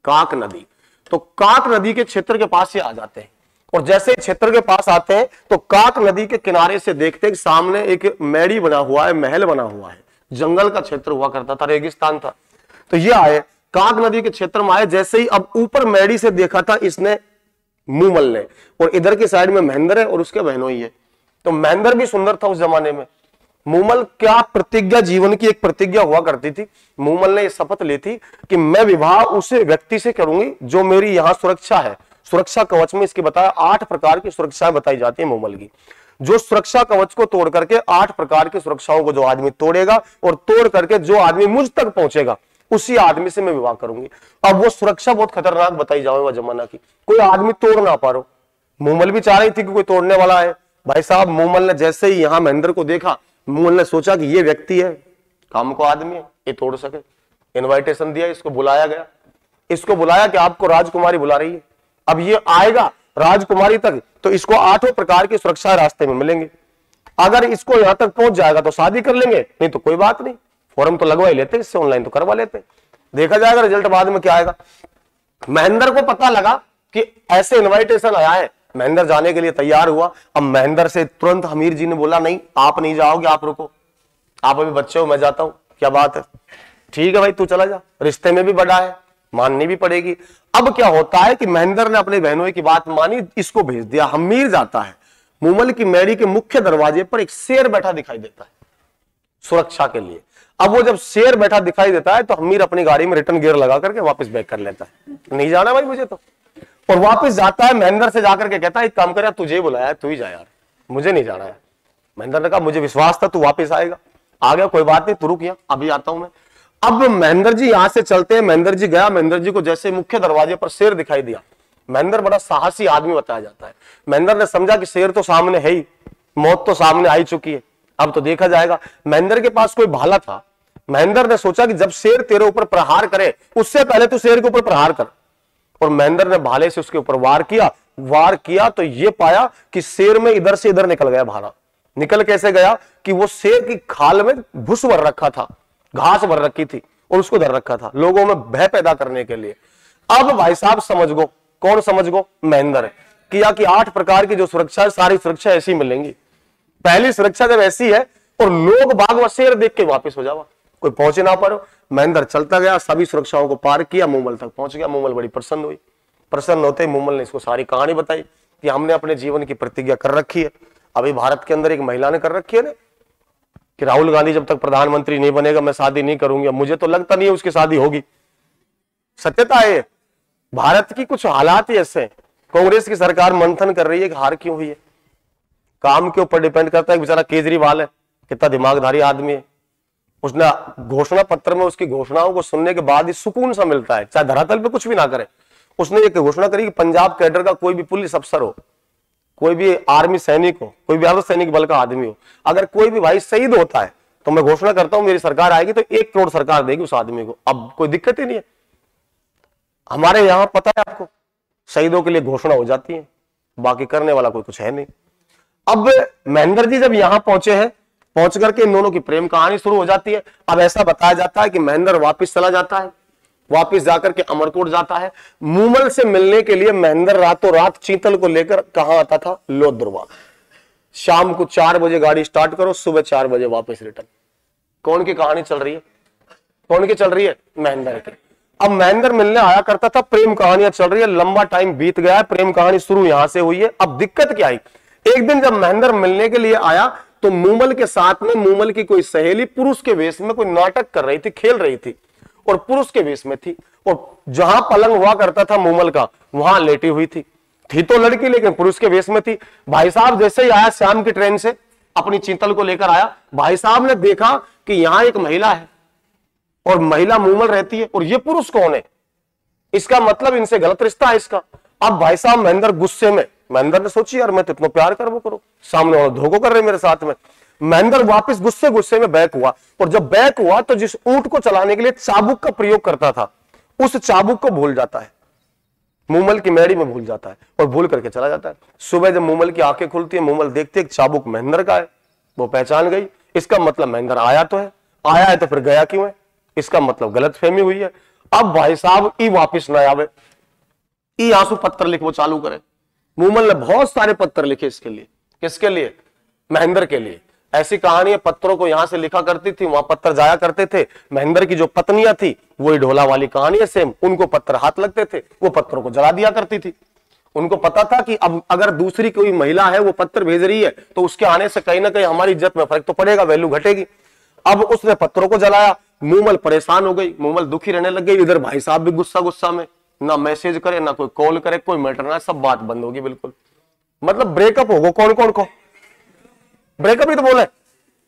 काक नदी। तो काक नदी के क्षेत्र के पास ये आ जाते हैं। और जैसे ही क्षेत्र के पास आते हैं तो काक नदी के किनारे से देखते हैं कि सामने एक मैड़ी बना हुआ है, महल बना हुआ है। जंगल का क्षेत्र हुआ करता था, रेगिस्तान था। तो ये आए, काक नदी के क्षेत्र में आए। जैसे ही अब ऊपर मैड़ी से देखा था इसने, मूमल ने, और इधर की साइड में महेंद्र है और उसके बहनोई है। तो महेंद्र भी सुंदर था उस जमाने में। मूमल क्या प्रतिज्ञा, जीवन की एक प्रतिज्ञा हुआ करती थी। मूमल ने शपथ ली थी कि मैं विवाह उस व्यक्ति से करूंगी जो मेरी यहां सुरक्षा है। सुरक्षा कवच में इसकी बताया 8 प्रकार की सुरक्षाएं बताई जाती है मूमल की। जो सुरक्षा कवच को तोड़ करके 8 प्रकार की सुरक्षाओं को जो आदमी तोड़ेगा और तोड़ करके जो आदमी मुझ तक पहुंचेगा उसी आदमी से मैं विवाह करूंगी। अब वो सुरक्षा बहुत खतरनाक बताई जाओ जमाना की, कोई आदमी तोड़ ना पा रहा। मूमल भी चाह रही थी कि कोई तोड़ने वाला है। भाई साहब, मूमल ने जैसे ही यहां महेंद्र को देखा, मूमल ने सोचा कि ये व्यक्ति है, काम को आदमी है, ये तोड़ सके। इनविटेशन दिया, इसको बुलाया गया। इसको बुलाया कि आपको राजकुमारी बुला रही है। अब ये आएगा राजकुमारी तक तो इसको 8 प्रकार की सुरक्षा रास्ते में मिलेंगे। अगर इसको यहां तक पहुंच जाएगा तो शादी कर लेंगे, नहीं तो कोई बात नहीं, फॉर्म तो लगवा ही लेते, इससे ऑनलाइन तो करवा लेते, देखा जाएगा रिजल्ट बाद में क्या आएगा। महेंद्र को पता लगा कि ऐसे इनविटेशन आया है, महेंद्र जाने के लिए तैयार हुआ। अब महेंद्र से तुरंत हमीर जी ने बोला, नहीं आप नहीं जाओगे, आप रुको, आप अभी बच्चे हो, मैं जाता हूं। क्या बात है, ठीक है भाई तू चला जा, रिश्ते में भी बड़ा है, माननी भी पड़ेगी। अब क्या होता है कि महेंद्र ने अपने बहनों की बात मानी, इसको भेज दिया। हमीर जाता है, मूमल की मैड़ी के मुख्य दरवाजे पर एक शेर बैठा दिखाई देता है सुरक्षा के लिए। अब वो जब शेर बैठा दिखाई देता है तो हमीर अपनी गाड़ी में रिटर्न गियर लगा करके वापस बैक कर लेता है, नहीं जाना भाई मुझे तो, और वापस जाता है। महेंद्र से जाकर के कहता है एक काम कर यार, तुझे बुलाया है, तू ही जा यार, मुझे नहीं जाना है। महेंद्र ने कहा मुझे विश्वास था तू वापस आएगा। आ गया, कोई बात नहीं, तू रुक, यहाँ अभी आता हूं मैं। अब महेंद्र जी यहां से चलते हैं, महेंद्र जी गया। महेंद्र जी को जैसे मुख्य दरवाजे पर शेर दिखाई दिया, महेंद्र बड़ा साहसी आदमी बताया जाता है। महेंद्र ने समझा कि शेर तो सामने है ही, मौत तो सामने आई चुकी है, अब तो देखा जाएगा। महेंद्र के पास कोई भाला था। महेंद्र ने सोचा कि जब शेर तेरे ऊपर प्रहार करे उससे पहले तू शेर के ऊपर प्रहार कर, और महेंद्र ने भाले से उसके ऊपर वार किया तो ये पाया कि शेर में इधर से इधर निकल गया भाला। निकल कैसे गया कि वो शेर की खाल में भूस भर रखा था, घास भर रखी थी, और उसको धर रखा था लोगों में भय पैदा करने के लिए। अब भाई साहब समझ गो, कौन समझ गो, महेंद्र किया कि 8 प्रकार की जो सुरक्षा है, सारी सुरक्षा ऐसी मिलेंगी। पहली सुरक्षा जब ऐसी है और लोग बाग व शेर देख के वापस हो जावा, कोई पहुंचे ना पारो। महेंद्र चलता गया, सभी सुरक्षाओं को पार किया, मूमल तक पहुंच गया। मूमल बड़ी प्रसन्न हुई। प्रसन्न होते ही मूमल ने इसको सारी कहानी बताई कि हमने अपने जीवन की प्रतिज्ञा कर रखी है। अभी भारत के अंदर एक महिला ने कर रखी है ना कि राहुल गांधी जब तक प्रधानमंत्री नहीं बनेगा मैं शादी नहीं करूंगी। मुझे तो लगता नहीं है उसकी शादी होगी। सत्यता है, भारत की कुछ हालात ही ऐसे। कांग्रेस की सरकार मंथन कर रही है कि हार क्यों हुई है, काम के ऊपर डिपेंड करता है। बेचारा केजरीवाल है, कितना दिमागधारी आदमी है, उसने घोषणा पत्र में उसकी घोषणाओं को सुनने के बाद ही सुकून सा मिलता है, चाहे धरातल पे कुछ भी ना करे। उसने एक घोषणा करी कि पंजाब कैडर का कोई भी पुलिस अफसर हो, कोई भी आर्मी सैनिक हो, कोई भी अर्धसैनिक बल का आदमी हो, अगर कोई भी भाई शहीद होता है तो मैं घोषणा करता हूं मेरी सरकार आएगी तो 1 करोड़ सरकार देगी उस आदमी को। अब कोई दिक्कत ही नहीं है। हमारे यहां पता है आपको, शहीदों के लिए घोषणा हो जाती है, बाकी करने वाला कोई कुछ है नहीं। अब महेंद्र जी जब यहां पहुंचे हैं, पहुंच करके इन दोनों की प्रेम कहानी शुरू हो जाती है। अब ऐसा बताया जाता है कि महेंद्र वापस चला जाता है, वापस जाकर के अमरकोट जाता है। मूमल से मिलने के लिए महेंद्र रातों रात चीतल को लेकर कहां आता था, लोहद्रुवा। शाम को 4 बजे गाड़ी स्टार्ट करो, सुबह 4 बजे वापस रिटर्न। कौन की कहानी चल रही है, कौन की चल रही है, महेंद्र की। अब महेंद्र मिलने आया करता था, प्रेम कहानियां चल रही है, लंबा टाइम बीत गया है, प्रेम कहानी शुरू यहां से हुई है। अब दिक्कत क्या आई, एक दिन जब महेंद्र मिलने के लिए आया तो मूमल के साथ में मूमल की कोई सहेली पुरुष के वेश में कोई नाटक कर रही थी, खेल रही थी, और पुरुष के वेश में थी, और जहां पलंग हुआ करता था मूमल का वहां लेटी हुई थी तो लड़की लेकिन पुरुष के वेश में थी। भाई साहब जैसे ही आया शाम की ट्रेन से, अपनी चीतल को लेकर आया, भाई साहब ने देखा कि यहां एक महिला है और महिला मूमल रहती है और ये पुरुष कौन है, इसका मतलब इनसे गलत रिश्ता है इसका। अब भाई साहब महेंद्र गुस्से में, महेंद्र ने सोची यार मैं तो इतना प्यार कर वो करो, सामने वाला धोखा कर रहे मेरे साथ में। महेंद्र वापस गुस्से में बैक हुआ, और जब बैक हुआ तो जिस ऊंट को चलाने के लिए चाबुक का प्रयोग करता था उस चाबुक को भूल जाता है, मूमल की मैड़ी में भूल जाता है और भूल करके चला जाता है। सुबह जब मूमल की आंखें खुलती है, मूमल देखती है चाबुक महेंद्र का है, वो पहचान गई। इसका मतलब महेंद्र आया तो है, आया है तो फिर गया क्यों है, इसका मतलब गलतफहमी हुई है। अब भाई साहब ई वापिस ना आवे, ई आंसू पत्र लिख वो चालू करे। मूमल ने बहुत सारे पत्र लिखे इसके लिए। किसके लिए? महेंद्र के लिए। ऐसी कहानी है, पत्रों को यहां से लिखा करती थी, वहां पत्र जाया करते थे। महेंद्र की जो पत्नियां थी, वही ढोला वाली कहानी है सेम, उनको पत्र हाथ लगते थे, वो पत्रों को जला दिया करती थी। उनको पता था कि अब अगर दूसरी कोई महिला है वो पत्र भेज रही है तो उसके आने से कहीं ना कहीं हमारी इज्जत में फर्क तो पड़ेगा, वैल्यू घटेगी। अब उसने पत्रों को जलाया, मूमल परेशान हो गई, मूमल दुखी रहने लग गई। इधर भाई साहब भी गुस्सा में, ना मैसेज करे, ना कोई कॉल करे, कोई मैटर ना, सब बात बंद होगी बिल्कुल। मतलब ब्रेकअप होगो कौन कौन को, ब्रेकअप ही तो बोले।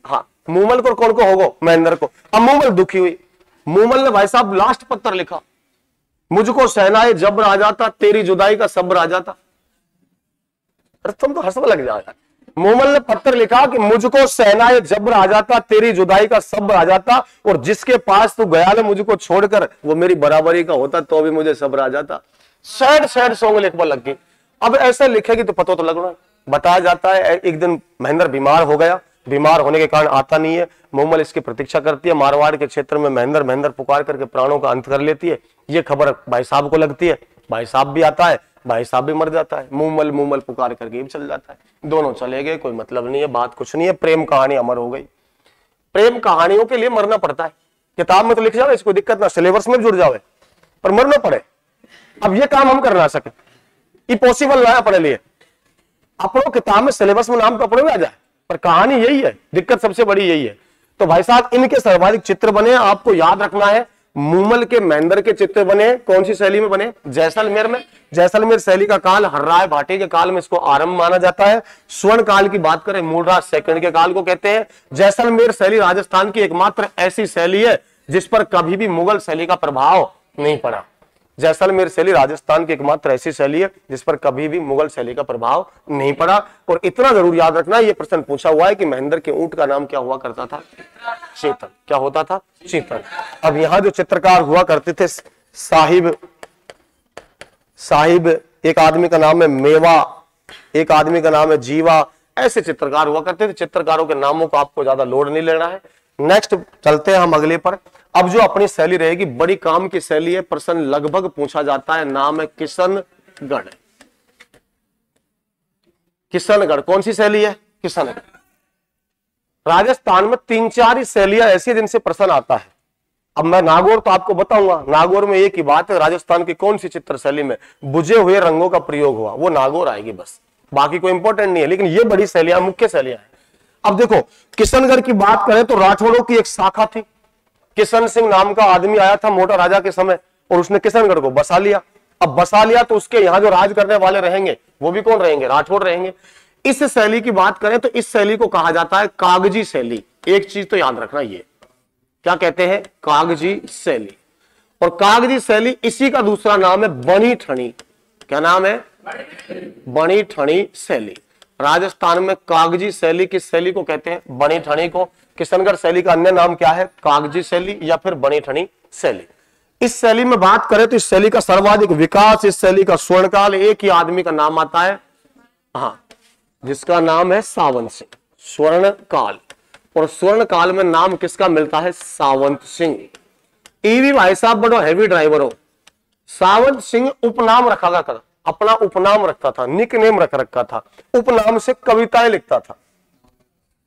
हाँ, मूमल को कौन को होगो? महेंद्र को। अब मूमल दुखी हुई, मूमल ने भाई साहब लास्ट पत्र लिखा, मुझको सहनाए जब्र आ जाता, तेरी जुदाई का सब्र आ जाता। अरे तुम तो हंसने लग जाओ यार। मूमल ने पत्र लिखा कि मुझको सहनाए जब्र आ जाता, तेरी जुदाई का सब्र आ जाता, और जिसके पास तू गया ना मुझको छोड़कर, वो मेरी बराबरी का होता तो भी मुझे सब्र आ जाता। सैड सैड सॉन्ग लिखवा लग गई। अब ऐसे लिखेगी तो पता तो लगना। बताया जाता है एक दिन महेंद्र बीमार हो गया, बीमार होने के कारण आता नहीं है। मूमल इसकी प्रतीक्षा करती है, मारवाड़ के क्षेत्र में महेंद्र महेंद्र पुकार करके प्राणों का अंत कर लेती है। ये खबर भाई साहब को लगती है, भाई साहब भी आता है, भाई साहब भी मर जाता है। मूमल मूमल पुकार करके चल जाता है। दोनों चले गए, कोई मतलब नहीं है, बात कुछ नहीं है, प्रेम कहानी अमर हो गई। प्रेम कहानियों के लिए मरना पड़ता है। किताब में तो लिख जाओ, इसको दिक्कत ना, सिलेबस में जुड़ जाओ, पर मरना पड़े। अब ये काम हम कर ना सके, ये पॉसिबल ना है अपने लिए। अपनों किताब में सिलेबस में नाम तो अपने में आ जाए, पर कहानी यही है, दिक्कत सबसे बड़ी यही है। तो भाई साहब इनके सर्वाधिक चित्र बने, आपको याद रखना है। मूमल के महेंद्र के चित्र बने कौन सी शैली में बने? जैसलमेर में। जैसलमेर शैली का काल हर्राय भाटी के काल में इसको आरंभ माना जाता है। स्वर्ण काल की बात करें, मूलराज सेकंड के काल को कहते हैं। जैसलमेर शैली राजस्थान की एकमात्र ऐसी शैली है जिस पर कभी भी मुगल शैली का प्रभाव नहीं पड़ा। जैसलमेर शैली राजस्थान की एकमात्र ऐसी शैली है जिस पर कभी भी मुगल शैली का प्रभाव नहीं पड़ा। और इतना जरूर याद रखना, यह प्रश्न पूछा हुआ है कि महेंद्र के ऊंट का नाम क्या हुआ करता था? चेतन। क्या होता था? चेतन। अब यहां जो चित्रकार हुआ करते थे, साहिब एक आदमी का नाम है मेवा, एक आदमी का नाम है जीवा, ऐसे चित्रकार हुआ करते थे। चित्रकारों के नामों को आपको ज्यादा लोड नहीं लेना है। नेक्स्ट चलते हैं हम अगले पर। अब जो अपनी शैली रहेगी, बड़ी काम की शैली है, प्रश्न लगभग पूछा जाता है, नाम है किशनगढ़। किशनगढ़ कौन सी शैली है? किशनगढ़। राजस्थान में 3-4 ही शैलियां ऐसी जिनसे प्रश्न आता है। अब मैं नागौर तो आपको बताऊंगा, नागौर में एक ही बात है, राजस्थान की कौन सी चित्र शैली में बुझे हुए रंगों का प्रयोग हुआ, वो नागौर आएगी बस, बाकी कोई इंपॉर्टेंट नहीं है। लेकिन ये बड़ी शैलियां, मुख्य शैलियां हैं। अब देखो, किशनगढ़ की बात करें तो राठौड़ों की एक शाखा थी। किशन सिंह नाम का आदमी आया था मोटा राजा के समय, और उसने किशनगढ़ को बसा लिया। अब बसा लिया तो उसके यहां जो राज करने वाले रहेंगे वो भी कौन रहेंगे? राठौड़ रहेंगे। इस शैली की बात करें तो इस शैली को कहा जाता है कागजी शैली। एक चीज तो याद रखना, ये क्या कहते हैं? कागजी शैली। और कागजी शैली, इसी का दूसरा नाम है बनी ठनी। क्या नाम है? बनी ठनी शैली। राजस्थान में कागजी शैली किस शैली को कहते हैं? बनी ठनी को। किशनगढ़ शैली का अन्य नाम क्या है? कागजी शैली या फिर बनी ठनी शैली। इस शैली में बात करें तो इस शैली का सर्वाधिक विकास, इस शैली का स्वर्णकाल, एक ही आदमी का नाम आता है, हाँ, जिसका नाम है सावंत सिंह। स्वर्ण काल। और स्वर्ण काल में नाम किसका मिलता है? सावंत सिंह। ईवी भाई साहब बड़ो हैवी ड्राइवर हो। सावंत सिंह उपनाम रखा था, अपना उपनाम रखता था, निक नेम रख रखा था। उपनाम से कविताएं लिखता था।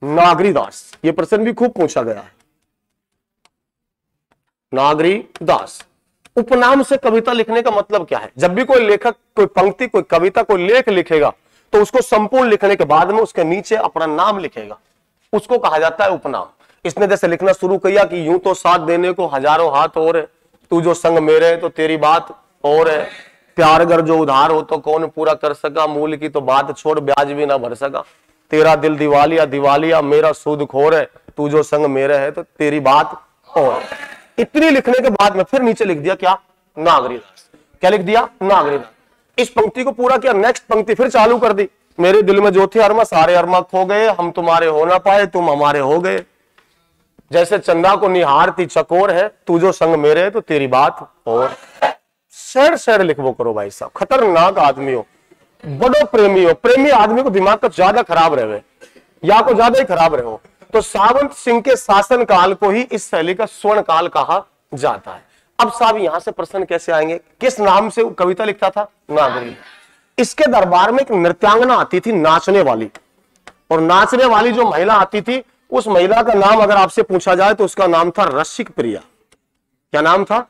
नागरी दास, ये प्रश्न भी खूब पूछा गया है। नागरी दास, उपनाम से कविता लिखने का मतलब क्या है? जब भी कोई लेखक कोई पंक्ति, कोई कविता, कोई लेख लिखेगा तो उसको संपूर्ण लिखने के बाद में उसके नीचे अपना नाम लिखेगा, उसको कहा जाता है उपनाम। इसने जैसे लिखना शुरू किया कि यूं तो साथ देने को हजारों हाथ और है, तू जो संग मेरे तो तेरी बात और है, प्यार अगर जो उधार हो तो कौन पूरा कर सका, मूल की तो बात छोड़ ब्याज भी ना भर सका, तेरा दिल दिवालिया दिवालिया मेरा सूद खोर है, तू जो संग मेरे है तो तेरी बात और। इतनी लिखने के बाद में फिर नीचे लिख दिया क्या? नागरी दास। क्या लिख दिया? नागरी दास। इस पंक्ति को पूरा किया, नेक्स्ट पंक्ति फिर चालू कर दी, मेरे दिल में जो थे अरमा सारे अरमा खो गए, हम तुम्हारे हो ना पाए तुम हमारे हो गए, जैसे चंदा को निहारती चकोर है, तू जो संग मेरे है तो तेरी बात और। सैड सैड लिखवो करो भाई साहब, खतरनाक आदमी हो, बड़ो प्रेमी हो। प्रेमी आदमी को दिमाग का ज्यादा खराब रहे या को ज्यादा ही खराब रहे हो। तो सावंत सिंह के शासन काल को ही इस शैली का स्वर्ण काल कहा जाता है। अब साहब यहां से प्रश्न कैसे आएंगे? किस नाम से कविता लिखता था? नागरी। इसके दरबार में एक नृत्यांगना आती थी, नाचने वाली, और नाचने वाली जो महिला आती थी, उस महिला का नाम अगर आपसे पूछा जाए तो उसका नाम था रसिक प्रिया। क्या नाम था?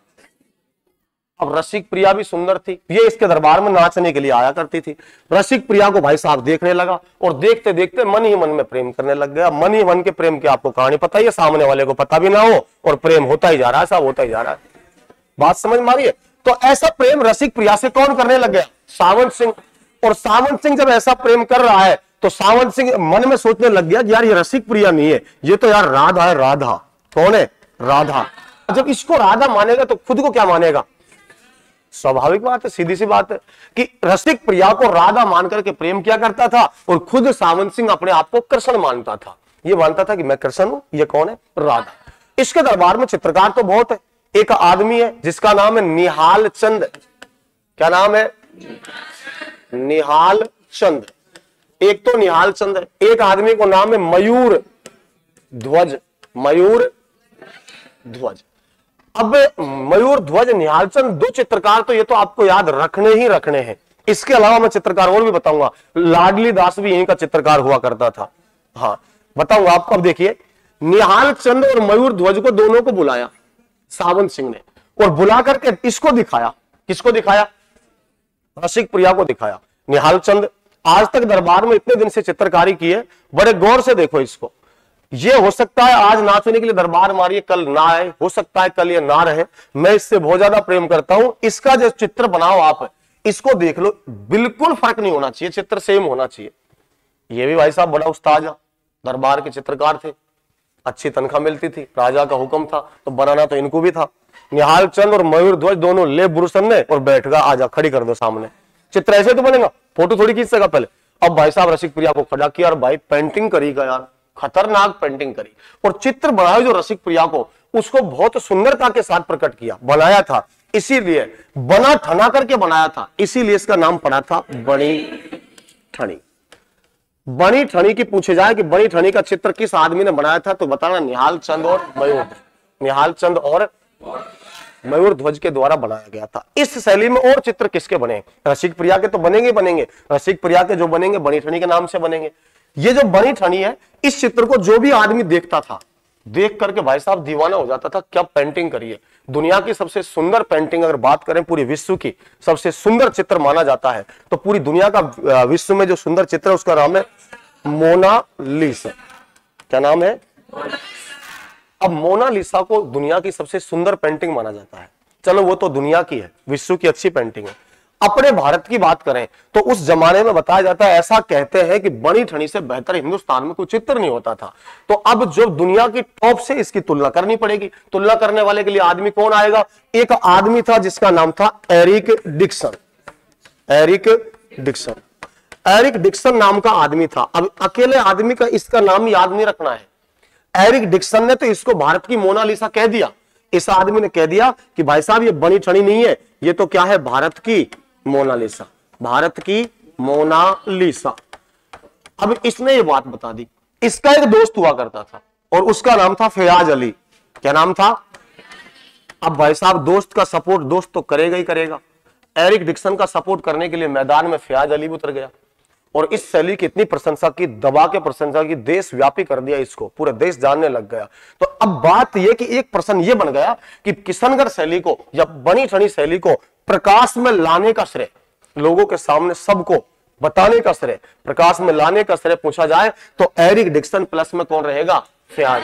अब रसिक प्रिया भी सुंदर थी, ये इसके दरबार में नाचने के लिए आया करती थी। रसिक प्रिया को भाई साहब देखने लगा और देखते देखते मन ही मन में प्रेम करने लग गया। मन ही मन के प्रेम की आपको कहानी पता ही है, सामने वाले को पता भी ना हो और प्रेम होता ही जा रहा है, सब होता ही जा रहा है। बात समझ में आ रही है? तो ऐसा प्रेम रसिक प्रिया से कौन करने लग गया? सावंत सिंह। और सावंत सिंह जब ऐसा प्रेम कर रहा है तो सावंत सिंह मन में सोचने लग गया कि यार ये रसिक प्रिया नहीं है, ये तो यार राधा है। राधा कौन है? राधा। जब इसको राधा मानेगा तो खुद को क्या मानेगा? स्वाभाविक बात है, सीधी सी बात है कि रसिक प्रिया को राधा मान करके प्रेम किया करता था और खुद सावंत सिंह अपने आप को कृष्ण मानता था। ये मानता था कि मैं कृष्ण हूं, ये कौन है? राधा। इसके दरबार में चित्रकार तो बहुत है। एक आदमी है जिसका नाम है निहाल चंद। क्या नाम है? निहाल चंद। एक तो निहाल चंद है, एक आदमी को नाम है मयूर ध्वज। मयूर ध्वज। अब मयूर ध्वज, निहाल चंद, दो चित्रकार तो ये तो आपको याद रखने ही रखने हैं। इसके अलावा मैं चित्रकार और भी बताऊंगा। लाडली दास भी यहीं का चित्रकार हुआ करता था। हाँ बताऊंगा आपको। अब देखिए, निहाल चंद और मयूर ध्वज को दोनों को बुलाया सावंत सिंह ने, और बुला करके इसको दिखाया। किसको दिखाया? रसिक प्रिया को दिखाया। निहाल चंद आज तक दरबार में इतने दिन से चित्रकारी की है, बड़े गौर से देखो इसको। ये हो सकता है आज नाचने के लिए दरबार मारिए, कल ना आए, हो सकता है कल ये ना रहे। मैं इससे बहुत ज्यादा प्रेम करता हूं। इसका जो चित्र बनाओ आप, इसको देख लो, बिल्कुल फर्क नहीं होना चाहिए, चित्र सेम होना चाहिए। ये भी भाई साहब बड़ा उस्ताद दरबार के चित्रकार थे, अच्छी तनख्वाह मिलती थी, राजा का हुक्म था तो बनाना तो इनको भी था। निहाल चंद और मयूर ध्वज दोनों ले बुरुसन ने और बैठ गया, आजा खड़ी कर दो सामने। चित्र ऐसे तो बनेगा, फोटो थोड़ी खींच सका पहले। अब भाई साहब रसिक प्रिया को खड़ा किया और भाई पेंटिंग करीगा यार, खतरनाक पेंटिंग करी और चित्र बनाया जो रसिक प्रिया को, उसको बहुत सुंदरता के साथ प्रकट किया, बनाया था। इसीलिए बना ठना करके बनाया था, इसीलिए इसका नाम पड़ा था बनी ठनी। बनी ठनी की पूछे जाए कि बनी ठनी का चित्र किस आदमी ने बनाया था, तो बताना निहाल चंद और मयूर। निहाल चंद और मयूर ध्वज के द्वारा बनाया गया था। इस शैली में और चित्र किसके बने? रसिक प्रिया के तो बनेंगे बनेंगे। रसिक प्रिया के जो बनेंगे बनी ठनी के नाम से बनेंगे। ये जो बनी ठनी है, इस चित्र को जो भी आदमी देखता था, देख करके भाई साहब दीवाना हो जाता था। क्या पेंटिंग करी है! दुनिया की सबसे सुंदर पेंटिंग अगर बात करें, पूरी विश्व की सबसे सुंदर चित्र माना जाता है, तो पूरी दुनिया का विश्व में जो सुंदर चित्र है उसका नाम है मोनालिसा। क्या नाम है? अब मोनालिसा को दुनिया की सबसे सुंदर पेंटिंग माना जाता है। चलो वो तो दुनिया की है, विश्व की अच्छी पेंटिंग है। अपने भारत की बात करें तो उस जमाने में बताया जाता है, ऐसा कहते हैं कि बनी ठनी से बेहतर हिंदुस्तान में कोई चित्र नहीं होता था। तो अब जो दुनिया की टॉप से इसकी तुलना करनी पड़ेगी। तुलना करने वाले के लिए आदमी कौन आएगा? एक आदमी था जिसका नाम था Eric Dixon. Eric Dixon. Eric Dixon नाम का आदमी था। अब अकेले आदमी का इसका नाम याद नहीं रखना है। एरिक डिक्सन ने तो इसको भारत की मोनालिसा कह दिया। इस आदमी ने कह दिया कि भाई साहब ये बनी ठनी नहीं है, ये तो क्या है? भारत की मोनालिसा। भारत की मोनालिसा। अब इसने ये बात बता दी। इसका एक दोस्त हुआ करता था और उसका नाम था फयाज अली। क्या नाम था? अब भाई साहब दोस्त का सपोर्ट दोस्त तो करेगा ही करेगा। एरिक डिक्सन का सपोर्ट करने के लिए मैदान में फयाज अली भी उतर गया और इस शैली की इतनी प्रशंसा की, दबा के प्रशंसा की, देशव्यापी कर दिया इसको, पूरे देश जानने लग गया। तो अब बात यह कि एक प्रश्न यह बन गया कि किशनगढ़ शैली को या बनी ठनी शैली को प्रकाश में लाने का श्रेय, लोगों के सामने सबको बताने का श्रेय, प्रकाश में लाने का श्रेय पूछा जाए तो एरिक डिक्सन प्लस में कौन रहेगा? फयाज।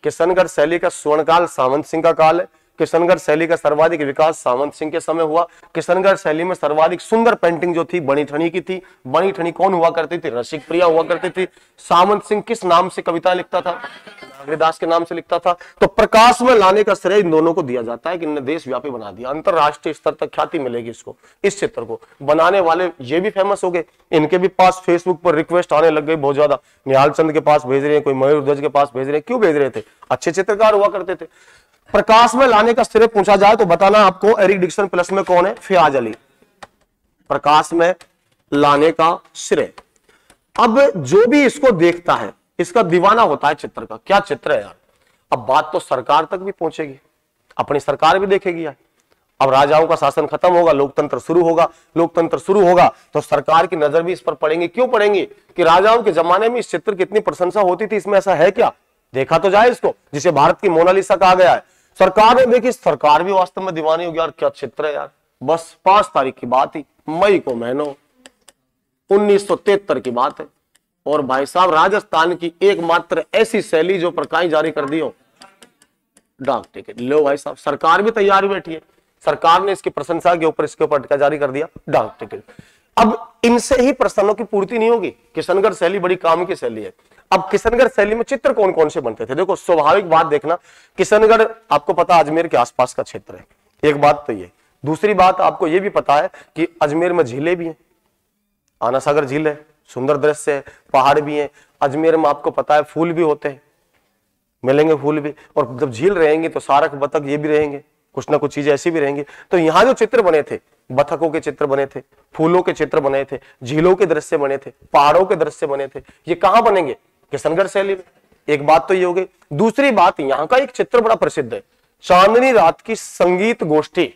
किशनगढ़ शैली का स्वर्णकाल सावंत सिंह का काल है। किशनगढ़ शैली का सर्वाधिक विकास सावंत सिंह के समय हुआ। किशनगढ़ शैली में सर्वाधिक सुंदर पेंटिंग जो थी बनी ठनी की थी। बनी ठनी कौन हुआ करती थी? रसिक प्रिया हुआ करती थी। सावंत सिंह किस नाम से कविता लिखता था? नागरीदास के नाम से लिखता था। तो प्रकाश में लाने का श्रेय इन दोनों को दिया जाता है कि इन्होंने देशव्यापी बना दिया। अंतरराष्ट्रीय स्तर तक ख्याति मिलेगी इसको। इस चित्र को बनाने वाले ये भी फेमस हो गए, इनके भी पास फेसबुक पर रिक्वेस्ट आने लग गई बहुत ज्यादा। निहाल चंद के पास भेज रहे हैं, कोई मयूर ध्वज के पास भेज रहे हैं। क्यों भेज रहे थे? अच्छे चित्रकार हुआ करते थे। प्रकाश में लाने का श्रेय पूछा जाए तो बताना आपको एरिक डिक्सन प्लस में कौन है? फयाज अली। प्रकाश में लाने का श्रेय। अब जो भी इसको देखता है इसका दीवाना होता है चित्र का। क्या चित्र है यार! अब बात तो सरकार तक भी पहुंचेगी, अपनी सरकार भी देखेगी यार। अब राजाओं का शासन खत्म होगा, लोकतंत्र शुरू होगा। लोकतंत्र शुरू होगा तो सरकार की नजर भी इस पर पड़ेंगी। क्यों पड़ेंगी? कि राजाओं के जमाने में इस चित्र की इतनी प्रशंसा होती थी, इसमें ऐसा है क्या, देखा तो जाए इसको, जिसे भारत की मोनालिसा कहा गया है। सरकार ने देखी, सरकार भी वास्तव में दीवानी होगी, यार क्या चित्र है यार। बस 5 तारीख की बात थी, मई को महीनों 1973 की बात है। और भाई साहब राजस्थान की एकमात्र ऐसी शैली जो प्रकाश जारी कर दी हो, डाक टिकट। लो भाई साहब, सरकार भी तैयार बैठी है, सरकार ने इसकी प्रशंसा के ऊपर इसके ऊपर जारी कर दिया डाक टिकट। अब इनसे ही प्रश्नों की पूर्ति नहीं होगी। किशनगढ़ शैली बड़ी काम की शैली है। अब किशनगढ़ शैली में चित्र कौन कौन से बनते थे? देखो स्वाभाविक बात देखना, किशनगढ़ आपको पता अजमेर के आसपास का क्षेत्र है, एक बात तो ये। दूसरी बात आपको ये भी पता है कि अजमेर में झीलें भी हैं, आना सागर झील है, सुंदर दृश्य है, पहाड़ भी हैं। अजमेर में आपको पता है फूल भी होते हैं, मिलेंगे फूल भी। और जब झील रहेंगे तो सारक बतख ये भी रहेंगे, कुछ ना कुछ चीजें ऐसी भी रहेंगी। तो यहाँ जो चित्र बने थे, बतखों के चित्र बने थे, फूलों के चित्र बने थे, झीलों के दृश्य बने थे, पहाड़ों के दृश्य बने थे, ये कहाँ बनेंगे? किशनगढ़ शैली में। एक बात तो ये हो गई। दूसरी बात, यहाँ का एक चित्र बड़ा प्रसिद्ध है, चांदनी रात की संगीत गोष्ठी।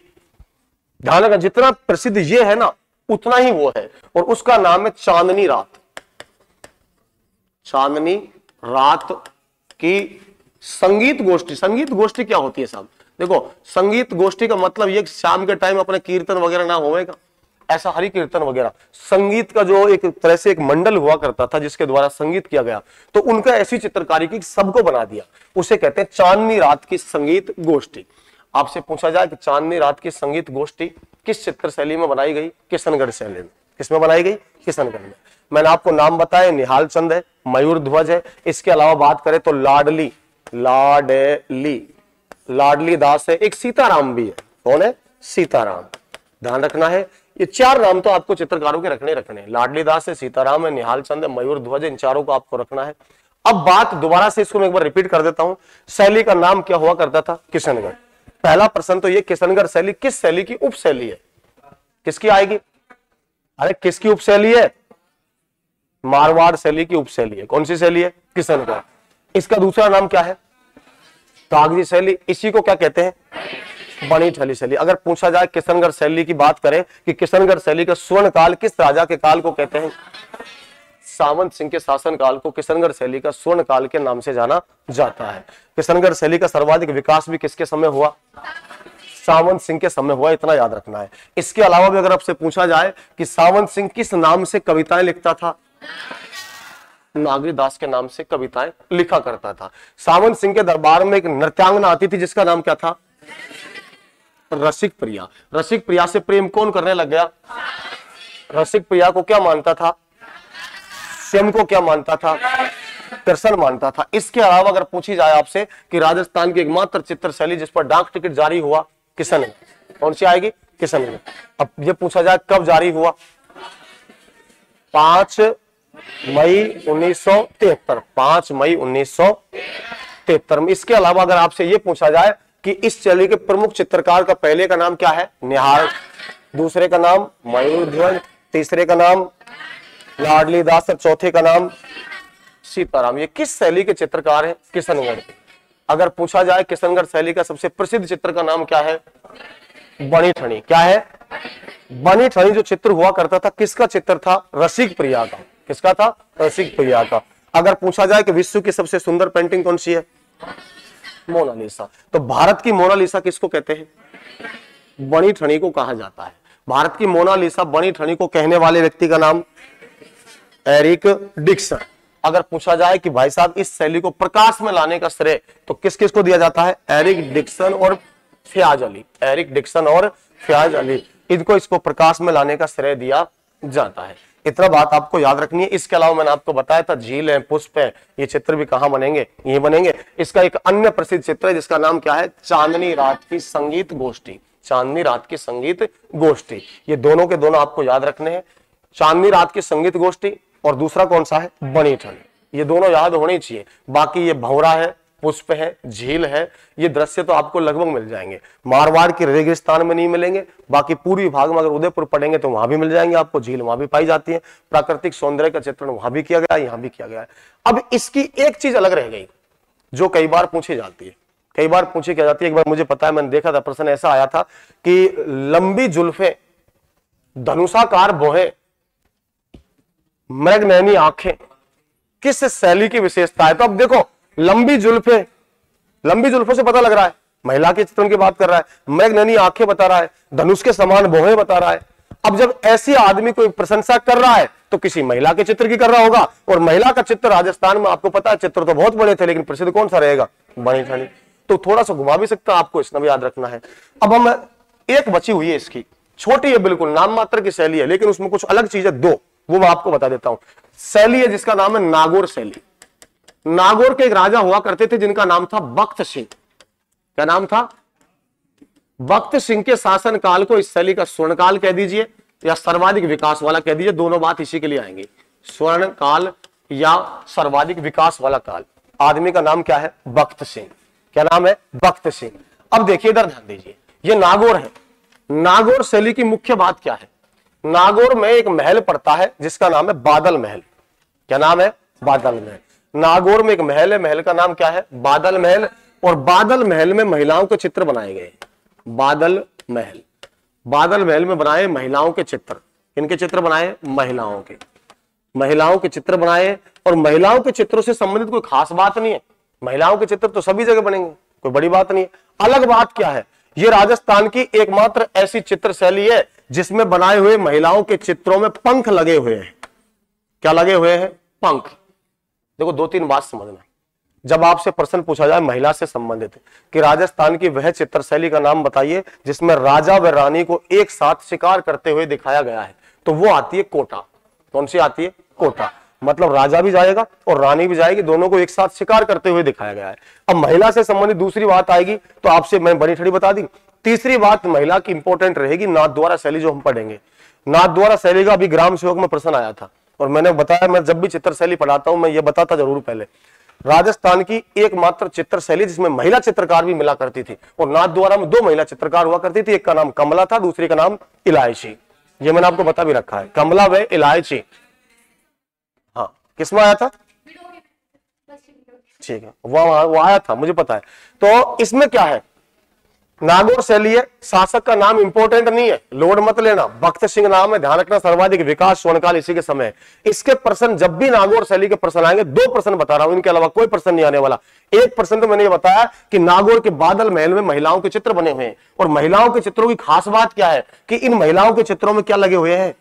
ध्यान रखना, जितना प्रसिद्ध ये है ना उतना ही वो है, और उसका नाम है चांदनी रात। चांदनी रात की संगीत गोष्ठी। संगीत गोष्ठी क्या होती है साहब? देखो संगीत गोष्ठी का मतलब ये शाम के टाइम अपने कीर्तन वगैरह ना होएगा, ऐसा हरि कीर्तन वगैरह, संगीत का जो एक तरह से एक मंडल हुआ करता था जिसके द्वारा संगीत किया गया, तो उनका ऐसी चित्रकारी की सबको बना दिया, उसे कहते हैं चांदनी रात की संगीत गोष्ठी। आपसे पूछा जाए कि चांदनी रात की संगीत गोष्ठी किस चित्र शैली में बनाई गई? किशनगढ़ शैली में। किसमें बनाई गई? किशनगढ़ में। मैंने आपको नाम बताया, निहाल चंद है, मयूर ध्वज है। इसके अलावा बात करें तो लाडली लाडली दास है, एक सीताराम भी है। कौन है? सीताराम। ध्यान रखना है, ये 4 नाम तो आपको चित्रकारों के रखने। लाडली दास है, सीताराम है, निहाल चंद है, मयूर ध्वज है, इन चारों को आपको रखना है। अब बात दोबारा से इसको मैं एक बार रिपीट कर देता हूं। शैली का नाम क्या हुआ करता था? किशनगढ़। पहला प्रश्न तो ये, किशनगढ़ शैली किस शैली की उप शैली है? किसकी आएगी? अरे किसकी उप शैली है? मारवाड़ शैली की उप शैली है। कौन सी शैली है? किशनगढ़। इसका दूसरा नाम क्या है? कागजी शैली। इसी को क्या कहते हैं? बनी ठली शैली। अगर पूछा जाए किशनगढ़ शैली की बात करें कि किशनगढ़ शैली का स्वर्ण काल किस राजा के काल को कहते हैं? सावंत सिंह के शासन काल को किशनगढ़ शैली का स्वर्ण काल के नाम से जाना जाता है। किशनगढ़ शैली का सर्वाधिक विकास भी किसके समय हुआ? सावंत सिंह के समय हुआ, इतना याद रखना है। इसके अलावा भी अगर आपसे पूछा जाए कि सावंत सिंह किस नाम से कविताएं लिखता था? नागरी दास के नाम से कविताएं लिखा करता था। सावंत सिंह के दरबार में एक नृत्यांगना आती थी जिसका नाम क्या था? रसिक प्रिया। रसिक प्रिया से प्रेम कौन करने लग गया? रसिक प्रिया को क्या मानता था? स्वयं को क्या मानता था? कृष्ण मानता था। इसके अलावा अगर पूछी जाए आपसे कि राजस्थान की एकमात्र चित्र शैली जिस पर डाक टिकट जारी हुआ, किशनगढ़, कौन सी आएगी? किशनगढ़। अब ये पूछा जाए कब जारी हुआ? 5 मई 1973। 5 मई 1973 में। इसके अलावा अगर आपसे ये पूछा जाए कि इस शैली के प्रमुख चित्रकार का पहले का नाम क्या है? निहाल, दूसरे का नाम मयूर ध्वज, तीसरे का नाम लाडली दास और चौथे का नाम सीताराम। ये किस शैली के चित्रकार हैं? किशनगढ़। अगर पूछा जाए किशनगढ़ शैली का सबसे प्रसिद्ध चित्र का नाम क्या है? बनी ठनी। क्या है? बनी ठनी जो चित्र हुआ करता था, किसका चित्र था? रसिक प्रिया का। किसका था? रसिक प्रिया का। अगर पूछा जाए कि विश्व की सबसे सुंदर पेंटिंग कौन सी है? मोनालिसा। तो भारत की मोनालिसा किसको कहते हैं? बनी ठनी को कहा जाता है। भारत की मोनालिसा बनी ठनी को कहने वाले व्यक्ति का नाम एरिक डिक्सन। अगर पूछा जाए कि भाई साहब इस शैली को प्रकाश में लाने का श्रेय तो किस किस को दिया जाता है? एरिक डिक्सन और फयाज अली। एरिक डिक्सन और फयाज अली, इनको इसको प्रकाश में लाने का श्रेय दिया जाता है। इतना बात आपको याद रखनी है। इसके अलावा मैंने आपको बताया था झील है, पुष्प है, ये चित्र भी कहां बनेंगे? ये बनेंगे। इसका एक अन्य प्रसिद्ध चित्र है जिसका नाम क्या है? चांदनी रात की संगीत गोष्ठी। चांदनी रात की संगीत गोष्ठी। ये दोनों के दोनों आपको याद रखने हैं। चांदनी रात की संगीत गोष्ठी और दूसरा कौन सा है? बनी ठनी। ये दोनों याद होने चाहिए। बाकी ये भंवरा है, पुष्प है, झील है, ये दृश्य तो आपको लगभग मिल जाएंगे। मारवाड़ के रेगिस्तान में नहीं मिलेंगे, बाकी पूर्वी भाग में अगर उदयपुर पढ़ेंगे तो वहां भी मिल जाएंगे आपको। झील वहां भी पाई जाती है। प्राकृतिक सौंदर्य का चित्रण वहां भी किया गया है, यहां भी किया गया है। अब इसकी एक चीज अलग रह गई जो कई बार पूछी जाती है। कई बार पूछी क्या जाती है, एक बार मुझे पता है मैंने देखा था प्रश्न ऐसा आया था कि लंबी जुल्फें, धनुषाकार भौहें, मृगनयनी आंखें किस शैली की विशेषता है? तो अब देखो लंबी जुल्फें, लंबी जुल्फों से पता लग रहा है महिला के चित्रण की बात कर रहा है, मृगनयनी आंखें बता रहा है, धनुष के समान भौहें बता रहा है। अब जब ऐसी आदमी कोई प्रशंसा कर रहा है तो किसी महिला के चित्र की कर रहा होगा, और महिला का चित्र राजस्थान में आपको पता है चित्र तो बहुत बड़े थे, लेकिन प्रसिद्ध कौन सा रहेगा? बनी ठानी। तो थोड़ा सा घुमा भी सकता, आपको इसमें भी याद रखना है। अब हम एक बची हुई है इसकी, छोटी है बिल्कुल, नाम मात्र की शैली है, लेकिन उसमें कुछ अलग चीज है दो, वो मैं आपको बता देता हूं। शैली है जिसका नाम है नागौर शैली। नागौर के एक राजा हुआ करते थे जिनका नाम था बख्त सिंह। क्या नाम था? बख्त सिंह के शासन काल को इस शैली का स्वर्ण काल कह दीजिए या सर्वाधिक विकास वाला कह दीजिए, दोनों बात इसी के लिए आएंगी, स्वर्ण काल या सर्वाधिक विकास वाला काल। आदमी का नाम क्या है? बख्त सिंह। क्या नाम है? बख्त सिंह। अब देखिए इधर ध्यान दीजिए, ये नागौर है। नागौर शैली की मुख्य बात क्या है? नागौर में एक महल पड़ता है जिसका नाम है बादल महल। क्या नाम है? बादल महल। नागौर में एक महल है, महल का नाम क्या है? बादल महल। और बादल महल में महिलाओं के चित्र बनाए गए। बादल महल, बादल महल में बनाए महिलाओं के चित्र। इनके चित्र बनाए? महिलाओं के, महिलाओं के चित्र बनाए। और महिलाओं के चित्रों से संबंधित कोई खास बात नहीं है, महिलाओं के चित्र तो सभी जगह बनेंगे, कोई बड़ी बात नहीं है। अलग बात क्या है? ये राजस्थान की एकमात्र ऐसी चित्र शैली है जिसमें बनाए हुए महिलाओं के चित्रों में पंख लगे हुए हैं। क्या लगे हुए हैं? पंख। देखो दो तीन बात समझना, जब आपसे प्रश्न पूछा जाए महिला से संबंधित कि राजस्थान की वह चित्र शैली का नाम बताइए जिसमें राजा व रानी को एक साथ शिकार करते हुए दिखाया गया है, तो वो आती है कोटा। कौन सी आती है? कोटा। मतलब राजा भी जाएगा और रानी भी जाएगी, दोनों को एक साथ शिकार करते हुए दिखाया गया है। अब महिला से संबंधित दूसरी बात आएगी तो आपसे मैं बड़ी ठड़ी बता दी। तीसरी बात महिला की इंपॉर्टेंट रहेगी नाथ द्वारा शैली, जो हम पढ़ेंगे। नाथ द्वारा शैली का अभी ग्राम सेवक में प्रश्न आया था, और मैंने बताया मैं जब भी चित्र शैली पढ़ाता हूं मैं ये बताता जरूर पहले, राजस्थान की एकमात्र चित्र शैली जिसमें महिला चित्रकार भी मिला करती थी, और नाथ द्वारा में दो महिला चित्रकार हुआ करती थी, एक का नाम कमला था, दूसरी का नाम इलायची। ये मैंने आपको बता भी रखा है, कमला व इलायची। हाँ, किसमें आया था? ठीक है, वो आया था, मुझे पता है। तो इसमें क्या है? नागौर शैली है, शासक का नाम इंपॉर्टेंट नहीं है, लोड मत लेना, बख्त सिंह नाम है, ध्यान रखना, सर्वाधिक विकास स्वर्णकाल इसी के समय। इसके प्रश्न जब भी नागौर शैली के प्रश्न आएंगे, दो प्रश्न बता रहा हूं, इनके अलावा कोई प्रश्न नहीं आने वाला। एक प्रश्न तो मैंने ये बताया कि नागौर के बादल महल में महिलाओं के चित्र बने हुए हैं, और महिलाओं के चित्रों की खास बात क्या है कि इन महिलाओं के चित्रों में क्या लगे हुए हैं?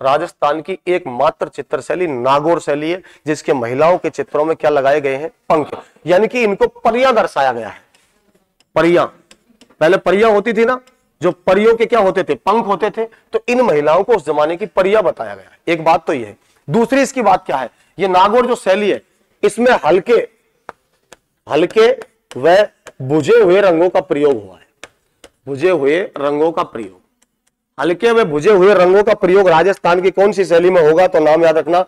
राजस्थान की एकमात्र चित्र शैली नागौर शैली है जिसके महिलाओं के चित्रों में क्या लगाए गए हैं? पंख, यानी कि इनको परियां दर्शाया गया है। परियां, पहले परियां होती थी ना, जो परियों के क्या होते थे? पंख होते थे, तो इन महिलाओं को उस जमाने की परियां बताया गया है। एक बात तो ये है। दूसरी इसकी बात क्या है? ये नागौर जो शैली है इसमें हल्के हल्के व बुझे हुए रंगों का प्रयोग हुआ है। बुझे हुए रंगों का प्रयोग, हल्के व बुझे हुए रंगों का प्रयोग राजस्थान की कौन सी शैली में होगा? तो नाम याद रखना,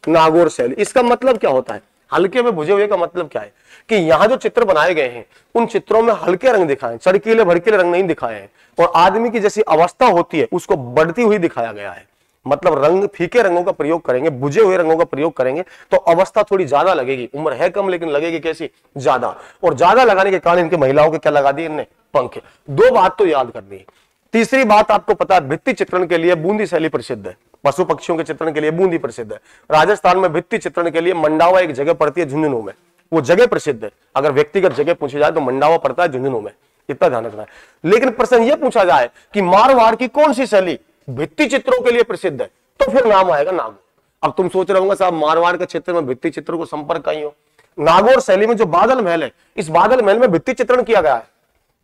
नागौर शैली। इसका मतलब क्या होता है? हल्के में बुझे हुए का मतलब क्या है कि यहां जो चित्र बनाए गए हैं उन चित्रों में हल्के रंग दिखाए, चड़कीले भड़कीले रंग नहीं दिखाए हैं, और आदमी की जैसी अवस्था होती है उसको बढ़ती हुई दिखाया गया है। मतलब रंग, फीके रंगों का प्रयोग करेंगे, बुझे हुए रंगों का प्रयोग करेंगे तो अवस्था थोड़ी ज्यादा लगेगी, उम्र है कम लेकिन लगेगी कैसी? ज्यादा। और ज्यादा लगाने के कारण इनके महिलाओं के क्या लगा दिए इनने? पंख। दो बात तो याद करनी है। तीसरी बात आपको पता है, भित्ति चित्रण के लिए बूंदी शैली प्रसिद्ध है, पशु पक्षियों के चित्रण के लिए बूंदी प्रसिद्ध है। राजस्थान में भित्ति चित्रण के लिए मंडावा एक जगह पड़ती है झुंझुनू में, वो जगह प्रसिद्ध है। अगर व्यक्तिगत जगह पूछी जाए तो मंडावा पड़ता है झुंझुनू में, इतना ध्यान रखना है। लेकिन प्रश्न यह पूछा जाए कि मारवाड़ की कौन सी शैली भित्ति चित्रों के लिए प्रसिद्ध है, तो फिर नाम आएगा नागौर। अब तुम सोच रहे होंगे साहब मारवाड़ के क्षेत्र में भित्ति चित्रों को संपर्क कहीं हो। नागौर शैली में जो बादल महल है, इस बादल महल में भित्ति चित्रण किया गया है।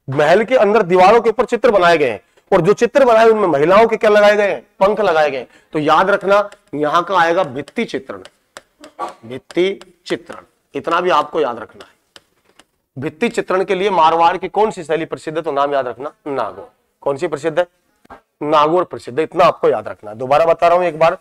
महल के अंदर दीवारों के ऊपर चित्र बनाए गए हैं, और जो चित्र बनाए उनमें महिलाओं के क्या लगाए गए हैं? पंख लगाए गए। तो याद रखना यहां का आएगा भित्ति चित्रण, भित्ति चित्रण, इतना भी आपको याद रखना है। भित्ति चित्रण के लिए मारवाड़ की कौन सी शैली प्रसिद्ध है? तो नाम याद रखना, नागौर। कौन सी प्रसिद्ध है? नागौर प्रसिद्ध है, इतना आपको याद रखना है। दोबारा बता रहा हूं एक बार,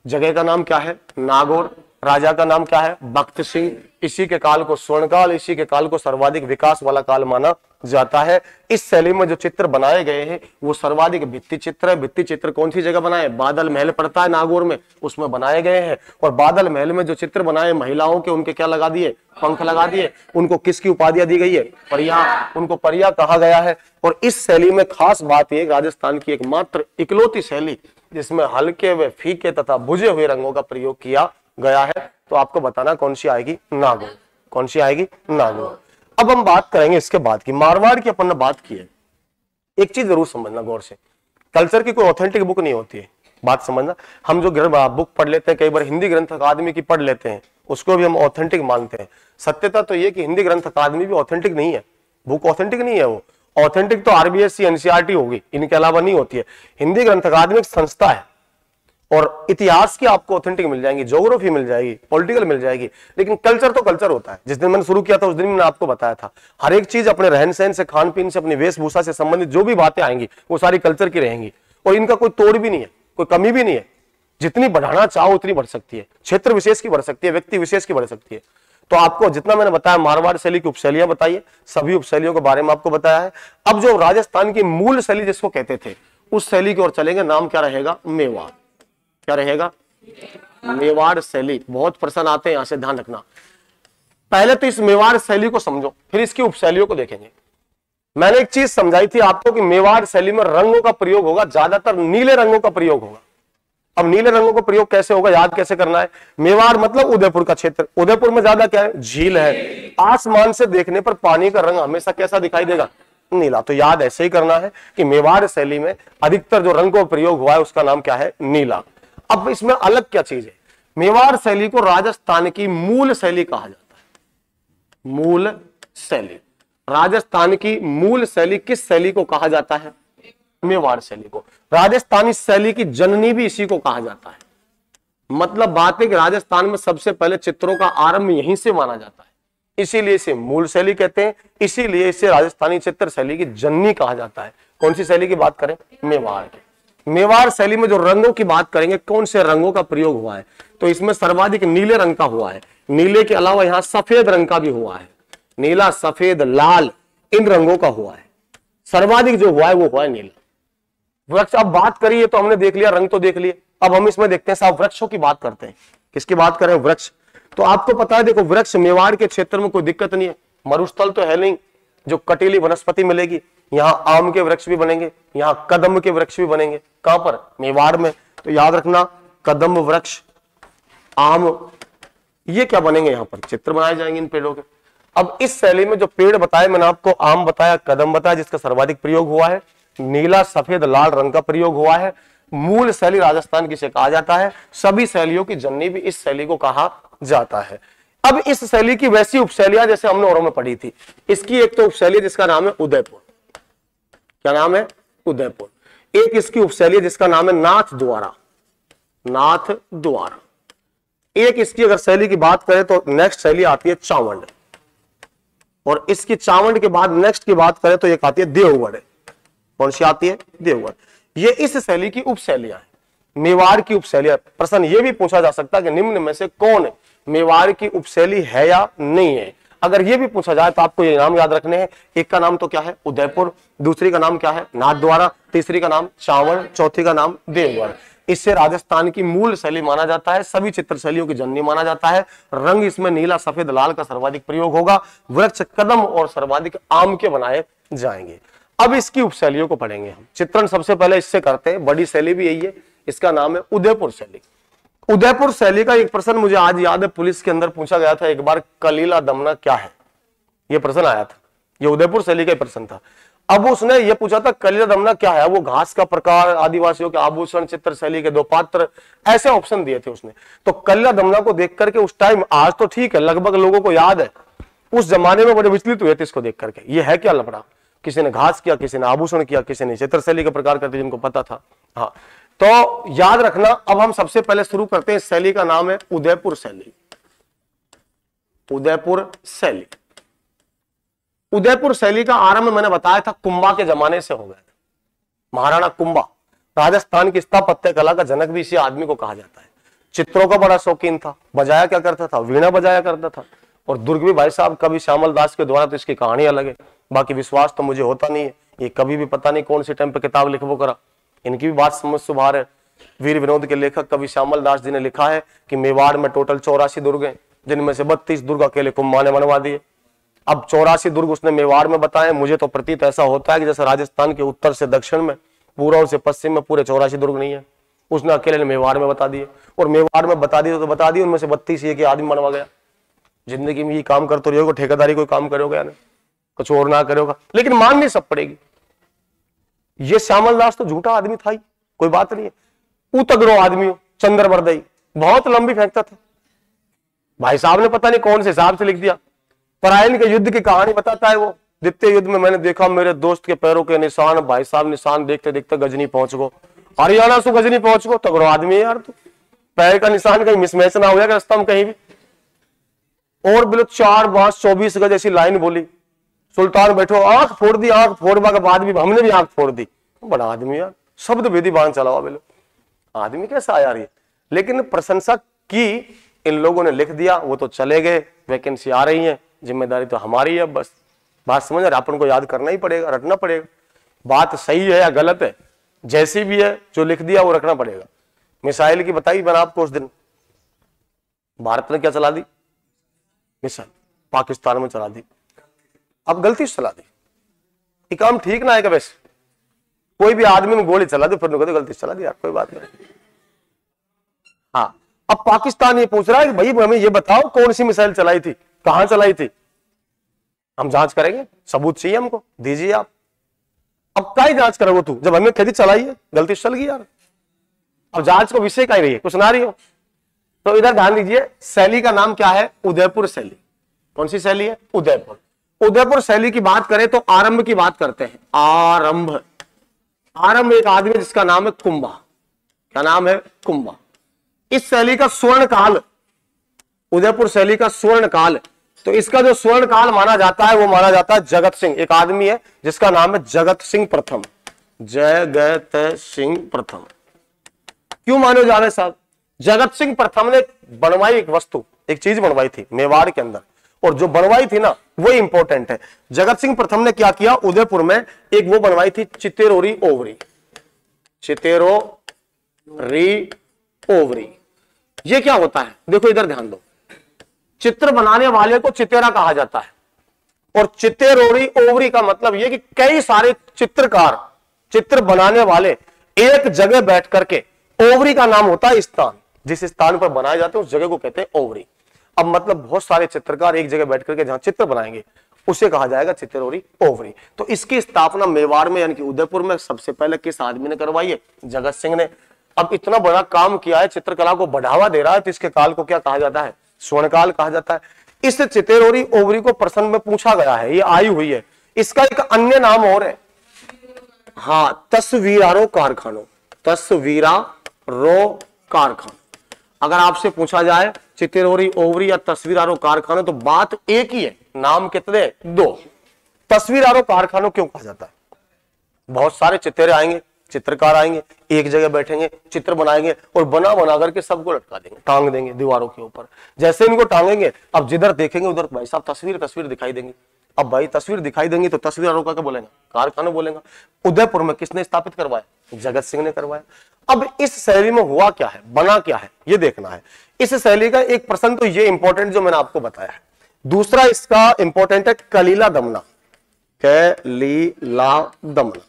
जगह का नाम क्या है? नागौर। राजा का नाम क्या है? बख्त सिंह। इसी के काल को स्वर्णकाल, इसी के काल को सर्वाधिक विकास वाला काल माना जाता है। इस शैली में जो चित्र बनाए गए हैं वो सर्वाधिक भित्ति चित्र है। भित्ति चित्र कौन सी जगह बनाए? बादल महल पड़ता है नागौर में, उसमें बनाए गए हैं। और बादल महल में जो चित्र बनाए महिलाओं के, उनके क्या लगा दिए? पंख लगा दिए। उनको किसकी उपाधियां दी गई है? परिया। उनको परिया कहा गया है। और इस शैली में खास बात यह, राजस्थान की एकमात्र इकलौती शैली जिसमें हल्के व फीके तथा बुझे हुए रंगों का प्रयोग किया गया है। तो आपको बताना कौन सी आएगी? नागौर। कौन सी आएगी? नागौर। अब हम बात करेंगे इसके बाद की, मारवाड़ की अपन ने बात की है। एक चीज जरूर समझना गौर से, कल्चर की कोई ऑथेंटिक बुक नहीं होती है, बात समझना। हम जो बुक पढ़ लेते हैं, कई बार हिंदी ग्रंथ अकादमी की पढ़ लेते हैं, उसको भी हम ऑथेंटिक मानते हैं। सत्यता तो ये कि हिंदी ग्रंथ अकादमी भी ऑथेंटिक नहीं है, बुक ऑथेंटिक नहीं है। वो ऑथेंटिक तो आरबीएससी एनसीईआरटी होगी, इनके अलावा नहीं होती है। हिंदी ग्रंथ अकादमी एक संस्था है और इतिहास की आपको ऑथेंटिक मिल जाएंगी, ज्योग्राफी मिल जाएगी, पॉलिटिकल मिल जाएगी, लेकिन कल्चर तो कल्चर होता है। जिस दिन मैंने शुरू किया था उस दिन मैंने आपको बताया था, हर एक चीज अपने रहन सहन से, खान पीन से, अपनी वेशभूषा से संबंधित जो भी बातें आएंगी वो सारी कल्चर की रहेंगी और इनका कोई तोड़ भी नहीं है, कोई कमी भी नहीं है। जितनी बढ़ाना चाहो उतनी बढ़ सकती है, क्षेत्र विशेष की बढ़ सकती है, व्यक्ति विशेष की बढ़ सकती है। तो आपको जितना मैंने बताया, मारवाड़ शैली की उपशैलियां बताइए, सभी उपशैलियों के बारे में आपको बताया है। अब जो राजस्थान की मूल शैली जिसको कहते थे, उस शैली की ओर चलेंगे। नाम क्या रहेगा? मेवाड़। क्या रहेगा? मेवाड़ शैली। बहुत प्रश्न आते हैं यहां से, ध्यान रखना। पहले तो इस मेवाड़ शैली को समझो, फिर इसकी उपशैलियों को देखेंगे। मैंने एक चीज समझाई थी आपको कि मेवाड़ शैली में रंगों का प्रयोग होगा, ज्यादातर नीले रंगों का प्रयोग होगा। अब नीले रंगों का प्रयोग कैसे होगा, याद कैसे करना है? मेवाड़ मतलब उदयपुर का क्षेत्र। उदयपुर में ज्यादा क्या है? झील है। आसमान से देखने पर पानी का रंग हमेशा कैसा दिखाई देगा? नीला। तो याद ऐसे ही करना है कि मेवाड़ शैली में अधिकतर जो रंग का प्रयोग हुआ है उसका नाम क्या है? नीला। अब इसमें अलग क्या चीज है? मेवाड़ शैली को राजस्थान की मूल शैली कहा जाता है। मूल शैली, राजस्थान की मूल शैली किस शैली को कहा जाता है? मेवाड़ शैली को। राजस्थानी शैली की जननी भी इसी को कहा जाता है। मतलब बात है कि राजस्थान में सबसे पहले चित्रों का आरंभ यहीं से माना जाता है, इसीलिए इसे मूल शैली कहते हैं, इसीलिए इसे राजस्थानी चित्र शैली की जननी कहा जाता है। कौन सी शैली की बात करें? मेवाड़ की। मेवाड़ शैली में जो रंगों की बात करेंगे, कौन से रंगों का प्रयोग हुआ है? तो इसमें सर्वाधिक नीले रंग का हुआ है। नीले के अलावा यहां सफेद रंग का भी हुआ है। नीला, सफेद, लाल, इन रंगों का हुआ है। सर्वाधिक जो हुआ है वो हुआ है नीला। वृक्ष, अब बात करिए तो हमने देख लिया, रंग तो देख लिए। अब हम इसमें देखते हैं साहब, वृक्षों की बात करते हैं। किसकी बात करें? वृक्ष। तो आपको पता है, देखो वृक्ष मेवाड़ के क्षेत्र में कोई दिक्कत नहीं है, मरुस्थल तो है नहीं, जो कटीली वनस्पति मिलेगी। यहां आम के वृक्ष भी बनेंगे, यहां कदम के वृक्ष भी बनेंगे। कहां पर? मेवाड़ में। तो याद रखना, कदम वृक्ष, आम, ये क्या बनेंगे? यहां पर चित्र बनाए जाएंगे इन पेड़ों के। अब इस शैली में जो पेड़ बताए मैंने आपको, आम बताया, कदम बताया, जिसका सर्वाधिक प्रयोग हुआ है। नीला, सफेद, लाल रंग का प्रयोग हुआ है। मूल शैली राजस्थान की से कहा जाता है। सभी शैलियों की जननी भी इस शैली को कहा जाता है। अब इस शैली की वैसी उपशैलियां जैसे हमने औरों में पढ़ी थी। इसकी एक तो उपशैली जिसका नाम है उदयपुर। क्या नाम है? उदयपुर। एक इसकी उपशैली जिसका नाम है नाथ द्वारा। नाथ द्वारा। एक इसकी अगर शैली की बात करें तो नेक्स्ट शैली आती है चावंड, और इसकी चावंड के बाद नेक्स्ट की बात करें तो एक आती है देवगढ़। कौन सी आती है? देवगढ़। ये इस शैली की उपशैलियां हैं, मेवाड़ की उपशैलियां। प्रश्न ये भी पूछा जा सकता है कि निम्न में से कौन मेवाड़ की उपशैली है या नहीं है। अगर ये भी पूछा जाए तो आपको ये नाम याद रखने हैं। एक का नाम तो क्या है? उदयपुर। दूसरी का नाम क्या है? नाथद्वारा। तीसरी का नाम चावड़। चौथी का नाम देवगढ़। इससे राजस्थान की मूल शैली माना जाता है, सभी चित्र शैलियों की जननी माना जाता है। रंग इसमें नीला, सफेद, लाल का सर्वाधिक प्रयोग होगा। वृक्ष कदम और सर्वाधिक आम के बनाए जाएंगे। अब इसकी उपशैलियों को पढ़ेंगे हम। चित्रण सबसे पहले इससे करते हैं, बड़ी शैली भी यही है, इसका नाम है उदयपुर शैली। उदयपुर शैली का एक प्रश्न मुझे आज याद है, पुलिस के अंदर पूछा गया था एक बार, कलीला दमना क्या है? यह प्रश्न आया था, यह उदयपुर शैली का प्रश्न था। अब उसने यह पूछा था कलीला दमना क्या है? वो घास का प्रकार, आदिवासियों के आभूषण, चित्र शैली के दो पात्र, ऐसे ऑप्शन दिए थे उसने। तो कलीला दमना को देख करके उस टाइम, आज तो ठीक है लगभग लोगों को याद है, उस जमाने में बड़े विचलित हुए थे इसको देख करके। ये है क्या लफड़ा? किसी ने घास किया, किसी ने आभूषण किया, किसी ने चित्र शैली के प्रकार करते, जिनको पता था। हाँ, तो याद रखना। अब हम सबसे पहले शुरू करते हैं, इस शैली का नाम है उदयपुर शैली। उदयपुर शैली। उदयपुर शैली का आरंभ मैंने बताया था कुंभा के जमाने से हो गया था। महाराणा कुंभा राजस्थान की स्थापत्य कला का जनक भी इसी आदमी को कहा जाता है। चित्रों का बड़ा शौकीन था। बजाया क्या करता था? वीणा बजाया करता था। और दुर्ग भी भाई साहब कवि श्यामल दास के द्वारा, तो इसकी कहानी अलग है। बाकी विश्वास तो मुझे होता नहीं है, ये कभी भी पता नहीं कौन सी टाइम पे किताब लिखबो करा। इनकी भी बात समझ से बाहर है। वीर विनोद के लेखक कवि श्यामल दास जी ने लिखा है कि मेवाड़ में टोटल 84 दुर्ग हैं, जिनमें से 32 दुर्ग अकेले कुंभा ने बनवा दिए। अब 84 दुर्ग उसने मेवाड़ में बताए। मुझे तो प्रतीत ऐसा होता है कि जैसे राजस्थान के उत्तर से दक्षिण में, पूर्व से पश्चिम में पूरे 84 दुर्ग नहीं है, उसने अकेले ने मेवाड़ में बता दिए। और मेवाड़ में बता दिए तो बता दिए, उनमें से 32 एक आदमी बनवा गया। जिंदगी में ये काम करते रहोगे, ठेकेदारी कोई काम करोगे या नहीं, कुछ और ना करोगा, लेकिन माननी सब पड़ेगी। ये श्यामल दास तो झूठा आदमी था ही, कोई बात नहीं है। उतगड़ो आदमी हो, चंद्रवरदई बहुत लंबी फेंकता था। भाई साहब ने पता नहीं कौन से हिसाब से लिख दिया। परायण के युद्ध की कहानी बताता है वो, द्वितीय युद्ध में मैंने देखा मेरे दोस्त के पैरों के निशान, भाई साहब निशान देखते देखते गजनी पहुंच गो, हरियाणा से गजनी पहुंच गो। तगड़ो आदमी है यार तू, पैर का निशान कहीं मिसमैच ना हो जाएगा रास्ता में कहीं भी। और बिलो 4 बांस 24 गज ऐसी लाइन बोली, सुल्तान बैठो, आंख फोड़ दी। आंख फोड़वा के बाद भी हमने भी आंख फोड़ दी। बड़ा आदमी यार, शब्द भेदी बांध चलावा बिलो, आदमी कैसा यार ये। लेकिन प्रशंसा की इन लोगों ने, लिख दिया, वो तो चले गए। वैकेंसी आ रही है, जिम्मेदारी तो हमारी है। बस बात समझ रहे, अपन को याद करना ही पड़ेगा, रटना पड़ेगा। बात सही है या गलत है, जैसी भी है, जो लिख दिया वो रखना पड़ेगा। मिसाइल की बताई मैंने आपको उस दिन, भारत ने क्या चला दी मिसाइल, पाकिस्तान में चला दी। अब गलती से चला दी, ये काम ठीक ना है क्या? वैसे कोई भी आदमी में गोली चला दे फिर कहते गलती से चला दी यार, कोई बात नहीं। हाँ, अब पाकिस्तान ये पूछ रहा है कि भाई हमें ये बताओ कौन सी मिसाइल चलाई थी, कहां चलाई थी। हम जांच करेंगे, सबूत चाहिए हमको, दीजिए आप। अब काय जांच करोगे तू, जब हमें खेती चलाई है, गलती से चल गई यार। अब जांच को विषय काय रही है, कुछ ना रही हो। तो इधर ध्यान दीजिए, शैली का नाम क्या है? उदयपुर शैली। कौन सी शैली है? उदयपुर। उदयपुर शैली की बात करें तो आरंभ की बात करते हैं। आरंभ, आरंभ एक आदमी जिसका नाम है कुंभा। क्या नाम है? कुंभा। इस शैली का स्वर्ण काल, उदयपुर शैली का स्वर्ण काल, तो इसका जो स्वर्ण काल माना जाता है वो माना जाता है जगत सिंह। एक आदमी है जिसका नाम है जगत सिंह प्रथम। जगत सिंह प्रथम क्यों माने जा रहे साहब? जगत सिंह प्रथम ने बनवाई एक वस्तु, एक चीज बनवाई थी मेवाड़ के अंदर, और जो बनवाई थी ना वो इंपॉर्टेंट है। जगत सिंह प्रथम ने क्या किया? उदयपुर में एक वो बनवाई थी चितेरोरी ओवरी। चितेरोरी ओवरी, ये क्या होता है? देखो इधर ध्यान दो, चित्र बनाने वाले को चितेरा कहा जाता है, और चितेरोरी ओवरी का मतलब यह कि कई सारे चित्रकार, चित्र बनाने वाले एक जगह बैठ करके, ओवरी का नाम होता है स्थान, जिस स्थान पर बनाए जाते हैं उस जगह को कहते हैं ओवरी। अब मतलब बहुत सारे चित्रकार एक जगह बैठ करके जहां चित्र बनाएंगे उसे कहा जाएगा चितेरोरी ओवरी। तो इसकी स्थापना मेवाड़ में यानी कि उदयपुर में सबसे पहले किस आदमी ने करवाई है? जगत सिंह ने। अब इतना बड़ा काम किया है, चित्रकला को बढ़ावा दे रहा है, तो इसके काल को क्या कहा जाता है? स्वर्णकाल कहा जाता है। इस चितेरोरी ओवरी को प्रश्न में पूछा गया है, ये आई हुई है। इसका एक अन्य नाम और है, हाँ, तस्वीरारो कारखानों। तस्वीरारो कारखानों। अगर आपसे पूछा जाए चितेरोरी ओवरी या तस्वीरारो कारखानों, तो बात एक ही है, नाम कितने? 2। तस्वीरारो कारखानों क्यों कहा जाता है? बहुत सारे चितेरे आएंगे, चित्रकार आएंगे, एक जगह बैठेंगे, चित्र बनाएंगे और बना बना करके सबको लटका देंगे, टांग देंगे दीवारों के ऊपर। जैसे इनको टांगेंगे, अब जिधर देखेंगे उधर भाई साहब तस्वीर दिखाई देंगी। अब भाई तस्वीर दिखाई देंगी तो तस्वीरों का क्या बोलेंगे? कारखाना बोलेंगे। उदयपुर में किसने स्थापित करवाया? जगत सिंह ने करवाया। अब इस शैली में हुआ क्या है, बना क्या है, ये देखना है। इस शैली का एक प्रश्न तो ये इंपॉर्टेंट जो मैंने आपको बताया है। दूसरा इसका इंपॉर्टेंट है कलीला दमना। कलीला दमना,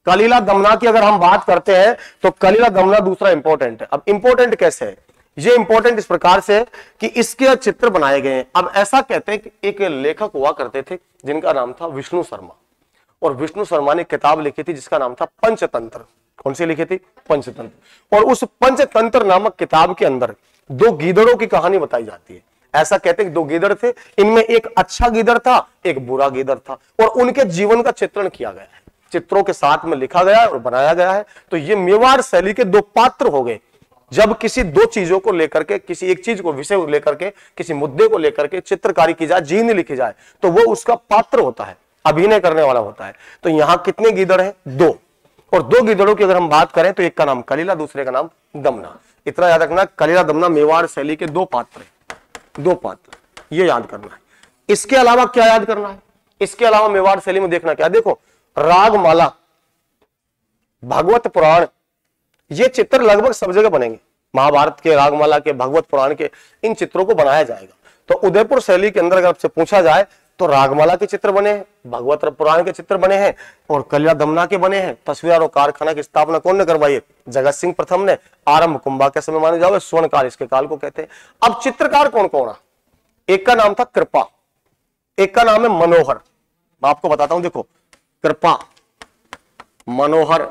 कलीला दमना की अगर हम बात करते हैं तो कलीला दमना दूसरा इंपॉर्टेंट है। अब इंपॉर्टेंट कैसे है? ये इंपॉर्टेंट इस प्रकार से कि इसके चित्र बनाए गए हैं। अब ऐसा कहते हैं कि एक लेखक हुआ करते थे जिनका नाम था विष्णु शर्मा, और विष्णु शर्मा ने किताब लिखी थी जिसका नाम था पंचतंत्र। कौन सी लिखी थी? पंचतंत्र। और उस पंचतंत्र नामक किताब के अंदर 2 गीदड़ों की कहानी बताई जाती है। ऐसा कहते हैं कि 2 गीदड़ थे, इनमें एक अच्छा गीदड़ था, एक बुरा गीदड़ था, और उनके जीवन का चित्रण किया गया है, चित्रों के साथ में लिखा गया है और बनाया गया है। तो ये मेवाड़ शैली के 2 पात्र हो गए। जब किसी 2 चीजों को लेकर के, किसी एक चीज को विषय को लेकर के, किसी मुद्दे को लेकर के चित्रकारी की जाए, जीवनी लिखी जाए, तो वो उसका पात्र होता है, अभिनय करने वाला होता है। तो यहां कितने गीदड़ हैं? 2। और 2 गीदड़ों की अगर हम बात करें तो एक का नाम कलीला, दूसरे का नाम दमना। इतना याद रखना, कलीला दमना मेवाड़ शैली के 2 पात्र हैं, 2 पात्र। ये याद करना है। इसके अलावा क्या याद करना है? इसके अलावा मेवाड़ शैली में देखना क्या, देखो रागमाला, भागवत पुराण, ये चित्र लगभग सब जगह बनेंगे। महाभारत के, रागमाला के, भागवत पुराण के, इन चित्रों को बनाया जाएगा। तो उदयपुर शैली के अंदर अगर आपसे पूछा जाए तो रागमाला के चित्र बने हैं, भागवत पुराण के चित्र बने हैं और कलिला दमना के बने हैं। तस्वीर और कारखाना की स्थापना कौन ने करवाई है? जगत सिंह प्रथम ने। आरंभ कुंभा के समय माने जाओगे, स्वर्ण काल इसके काल को कहते हैं। अब चित्रकार कौन कौन है? एक का नाम था कृपा, एक का नाम है मनोहर। मैं आपको बताता हूं, देखो कृपा, मनोहर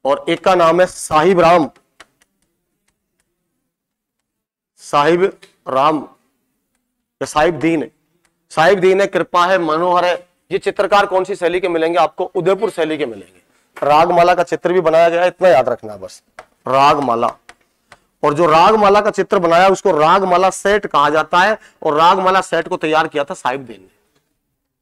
और एक का नाम है साहिब राम। साहिब राम या साहिब दीन है, साहिब दीन है, कृपा है, मनोहर है। ये चित्रकार कौन सी शैली के मिलेंगे आपको? उदयपुर शैली के मिलेंगे। रागमाला का चित्र भी बनाया गया है, इतना याद रखना बस, रागमाला। और जो रागमाला का चित्र बनाया उसको रागमाला सेट कहा जाता है। और रागमाला सेट को तैयार किया था साहिब दीन ने।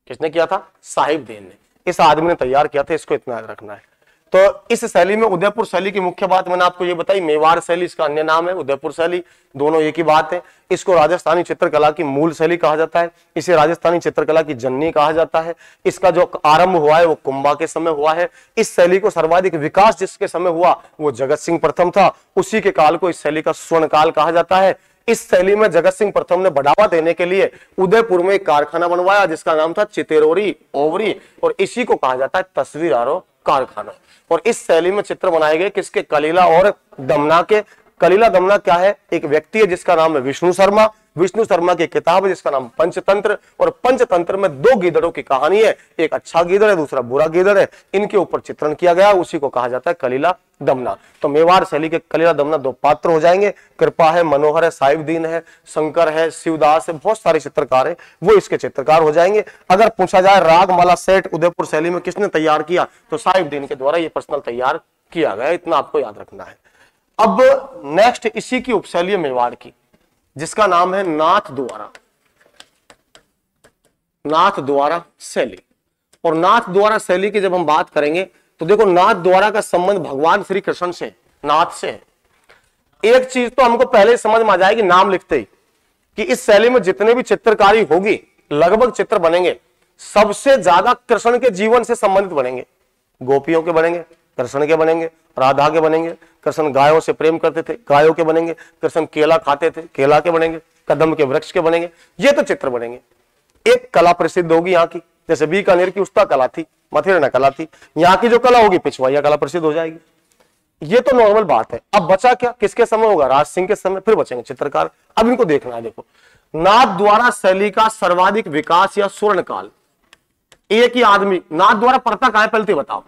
किसने किया था? साहिब दीन ने। इस आदमी ने तैयार किया था, इसको इतना याद रखना है। तो इस शैली में उदयपुर शैली की मुख्य बात मैंने आपको ये बताई। मेवाड़ शैली इसका अन्य नाम है, उदयपुर शैली, दोनों एक ही बात है। इसको राजस्थानी चित्रकला की मूल शैली कहा जाता है, इसे राजस्थानी चित्रकला की जननी कहा जाता है। इसका जो आरंभ हुआ है वो कुंभा के समय हुआ है। इस शैली को सर्वाधिक विकास जिसके समय हुआ वो जगत सिंह प्रथम था, उसी के काल को इस शैली का स्वर्ण काल कहा जाता है। इस शैली में जगत सिंह प्रथम ने बढ़ावा देने के लिए उदयपुर में एक कारखाना बनवाया जिसका नाम था चितेरोरी ओवरी, और इसी को कहा जाता है तस्वीर आरो कारखाना। और इस शैली में चित्र बनाए गए किसके? कलिला और दमना के। कलिला दमना क्या है? एक व्यक्ति है जिसका नाम है विष्णु शर्मा। विष्णु शर्मा की किताब है जिसका नाम पंचतंत्र, और पंचतंत्र में दो गीदड़ों की कहानी है, एक अच्छा गीदड़ है, दूसरा बुरा गीदड़ है। इनके ऊपर चित्रण किया गया, उसी को कहा जाता है कलिला दमना। तो मेवाड़ शैली के कलिला दमना दो पात्र हो जाएंगे, कृपा है, मनोहर है, साहिब दीन है, शंकर है, शिवदास है, बहुत सारे चित्रकार है, वो इसके चित्रकार हो जाएंगे। अगर पूछा जाए रागमाला सेट उदयपुर शैली में किसने तैयार किया, तो साहिब दीन के द्वारा ये पर्सनल तैयार किया गया, इतना आपको याद रखना है। अब नेक्स्ट इसी की उपशैली मेवाड़ की, जिसका नाम है नाथ द्वारा। नाथ द्वारा शैली। और नाथ द्वारा शैली की जब हम बात करेंगे तो देखो नाथ द्वारा का संबंध भगवान श्री कृष्ण से, नाथ से। एक चीज तो हमको पहले समझ में आ जाएगी नाम लिखते ही कि इस शैली में जितने भी चित्रकारी होगी, लगभग चित्र बनेंगे, सबसे ज्यादा कृष्ण के जीवन से संबंधित बनेंगे। गोपियों के बनेंगे, कृष्ण के बनेंगे, राधा के बनेंगे, कृष्ण गायों से प्रेम करते थे, गायों के बनेंगे, कृष्ण केला खाते थे, केला के बनेंगे, कदम के वृक्ष के बनेंगे, ये तो चित्र बनेंगे। एक कला प्रसिद्ध होगी यहाँ की, जैसे बीकानेर की उस्ता कला थी, मथुरा कला थी, यहाँ की जो कला होगी पिछवाइया कला प्रसिद्ध हो जाएगी। ये तो नॉर्मल बात है। अब बचा क्या, किसके समय होगा? राज सिंह के समय, फिर बचेंगे चित्रकार। अब इनको देखना है। देखो नाथ द्वारा शैली का सर्वाधिक विकास या स्वर्ण काल, एक ही आदमी नाथ द्वारा पढ़ता कहां है पहले बताओ।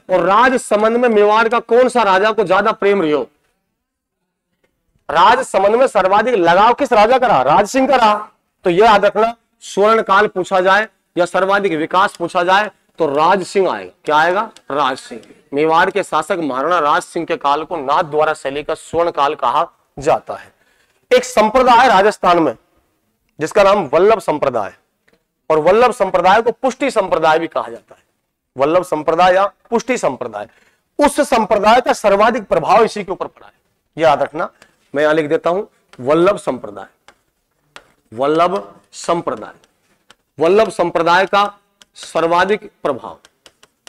और राज संबंध में मेवाड़ का कौन सा राजा को ज्यादा प्रेम रियो? राज संबंध में सर्वाधिक लगाव किस राजा का रहा? राज सिंह का रहा। तो यह याद रखना, स्वर्ण काल पूछा जाए या सर्वाधिक विकास पूछा जाए तो राज सिंह आएगा। क्या आएगा? राज सिंह। मेवाड़ के शासक महाराणा राज सिंह के काल को नाथ द्वारा शैली का स्वर्ण काल कहा जाता है। एक संप्रदाय है राजस्थान में जिसका नाम वल्लभ संप्रदाय, और वल्लभ संप्रदाय को पुष्टि संप्रदाय भी कहा जाता है। वल्लभ संप्रदाय या पुष्टि संप्रदाय, उस संप्रदाय का सर्वाधिक प्रभाव इसी के ऊपर पड़ा है, याद रखना। मैं यहां लिख देता हूं वल्लभ संप्रदाय। वल्लभ संप्रदाय, वल्लभ संप्रदाय का सर्वाधिक प्रभाव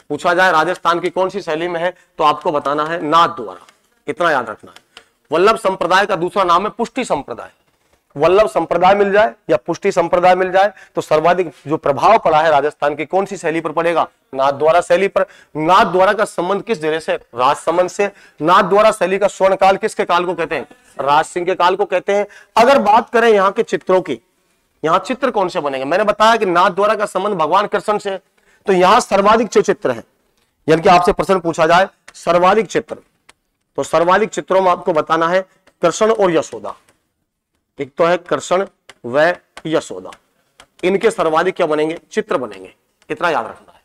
पूछा जाए राजस्थान की कौन सी शैली में है तो आपको बताना है नाथ द्वारा, इतना याद रखना है। वल्लभ संप्रदाय का दूसरा नाम है पुष्टि संप्रदाय। वल्लभ संप्रदाय मिल जाए या पुष्टि संप्रदाय मिल जाए तो सर्वाधिक जो प्रभाव पड़ा है राजस्थान की कौन सी शैली पर पड़ेगा? नाथ द्वारा शैली पर। नाथ द्वारा का संबंध किस जगह से? राज संबंध से। नाथ द्वारा शैली का स्वर्ण काल किसके काल को कहते हैं? राज सिंह के काल को कहते हैं। अगर बात करें यहाँ के चित्रों की, यहाँ चित्र कौन से बनेंगे? मैंने बताया कि नाथ द्वारा का संबंध भगवान कृष्ण से, तो यहाँ सर्वाधिक जो चित्र है, यानी कि आपसे प्रश्न पूछा जाए सर्वाधिक चित्र, तो सर्वाधिक चित्रों में आपको बताना है कृष्ण और यशोदा। एक तो है कृष्ण व यशोदा, इनके सर्वाधिक क्या बनेंगे? चित्र बनेंगे, इतना याद रखना है।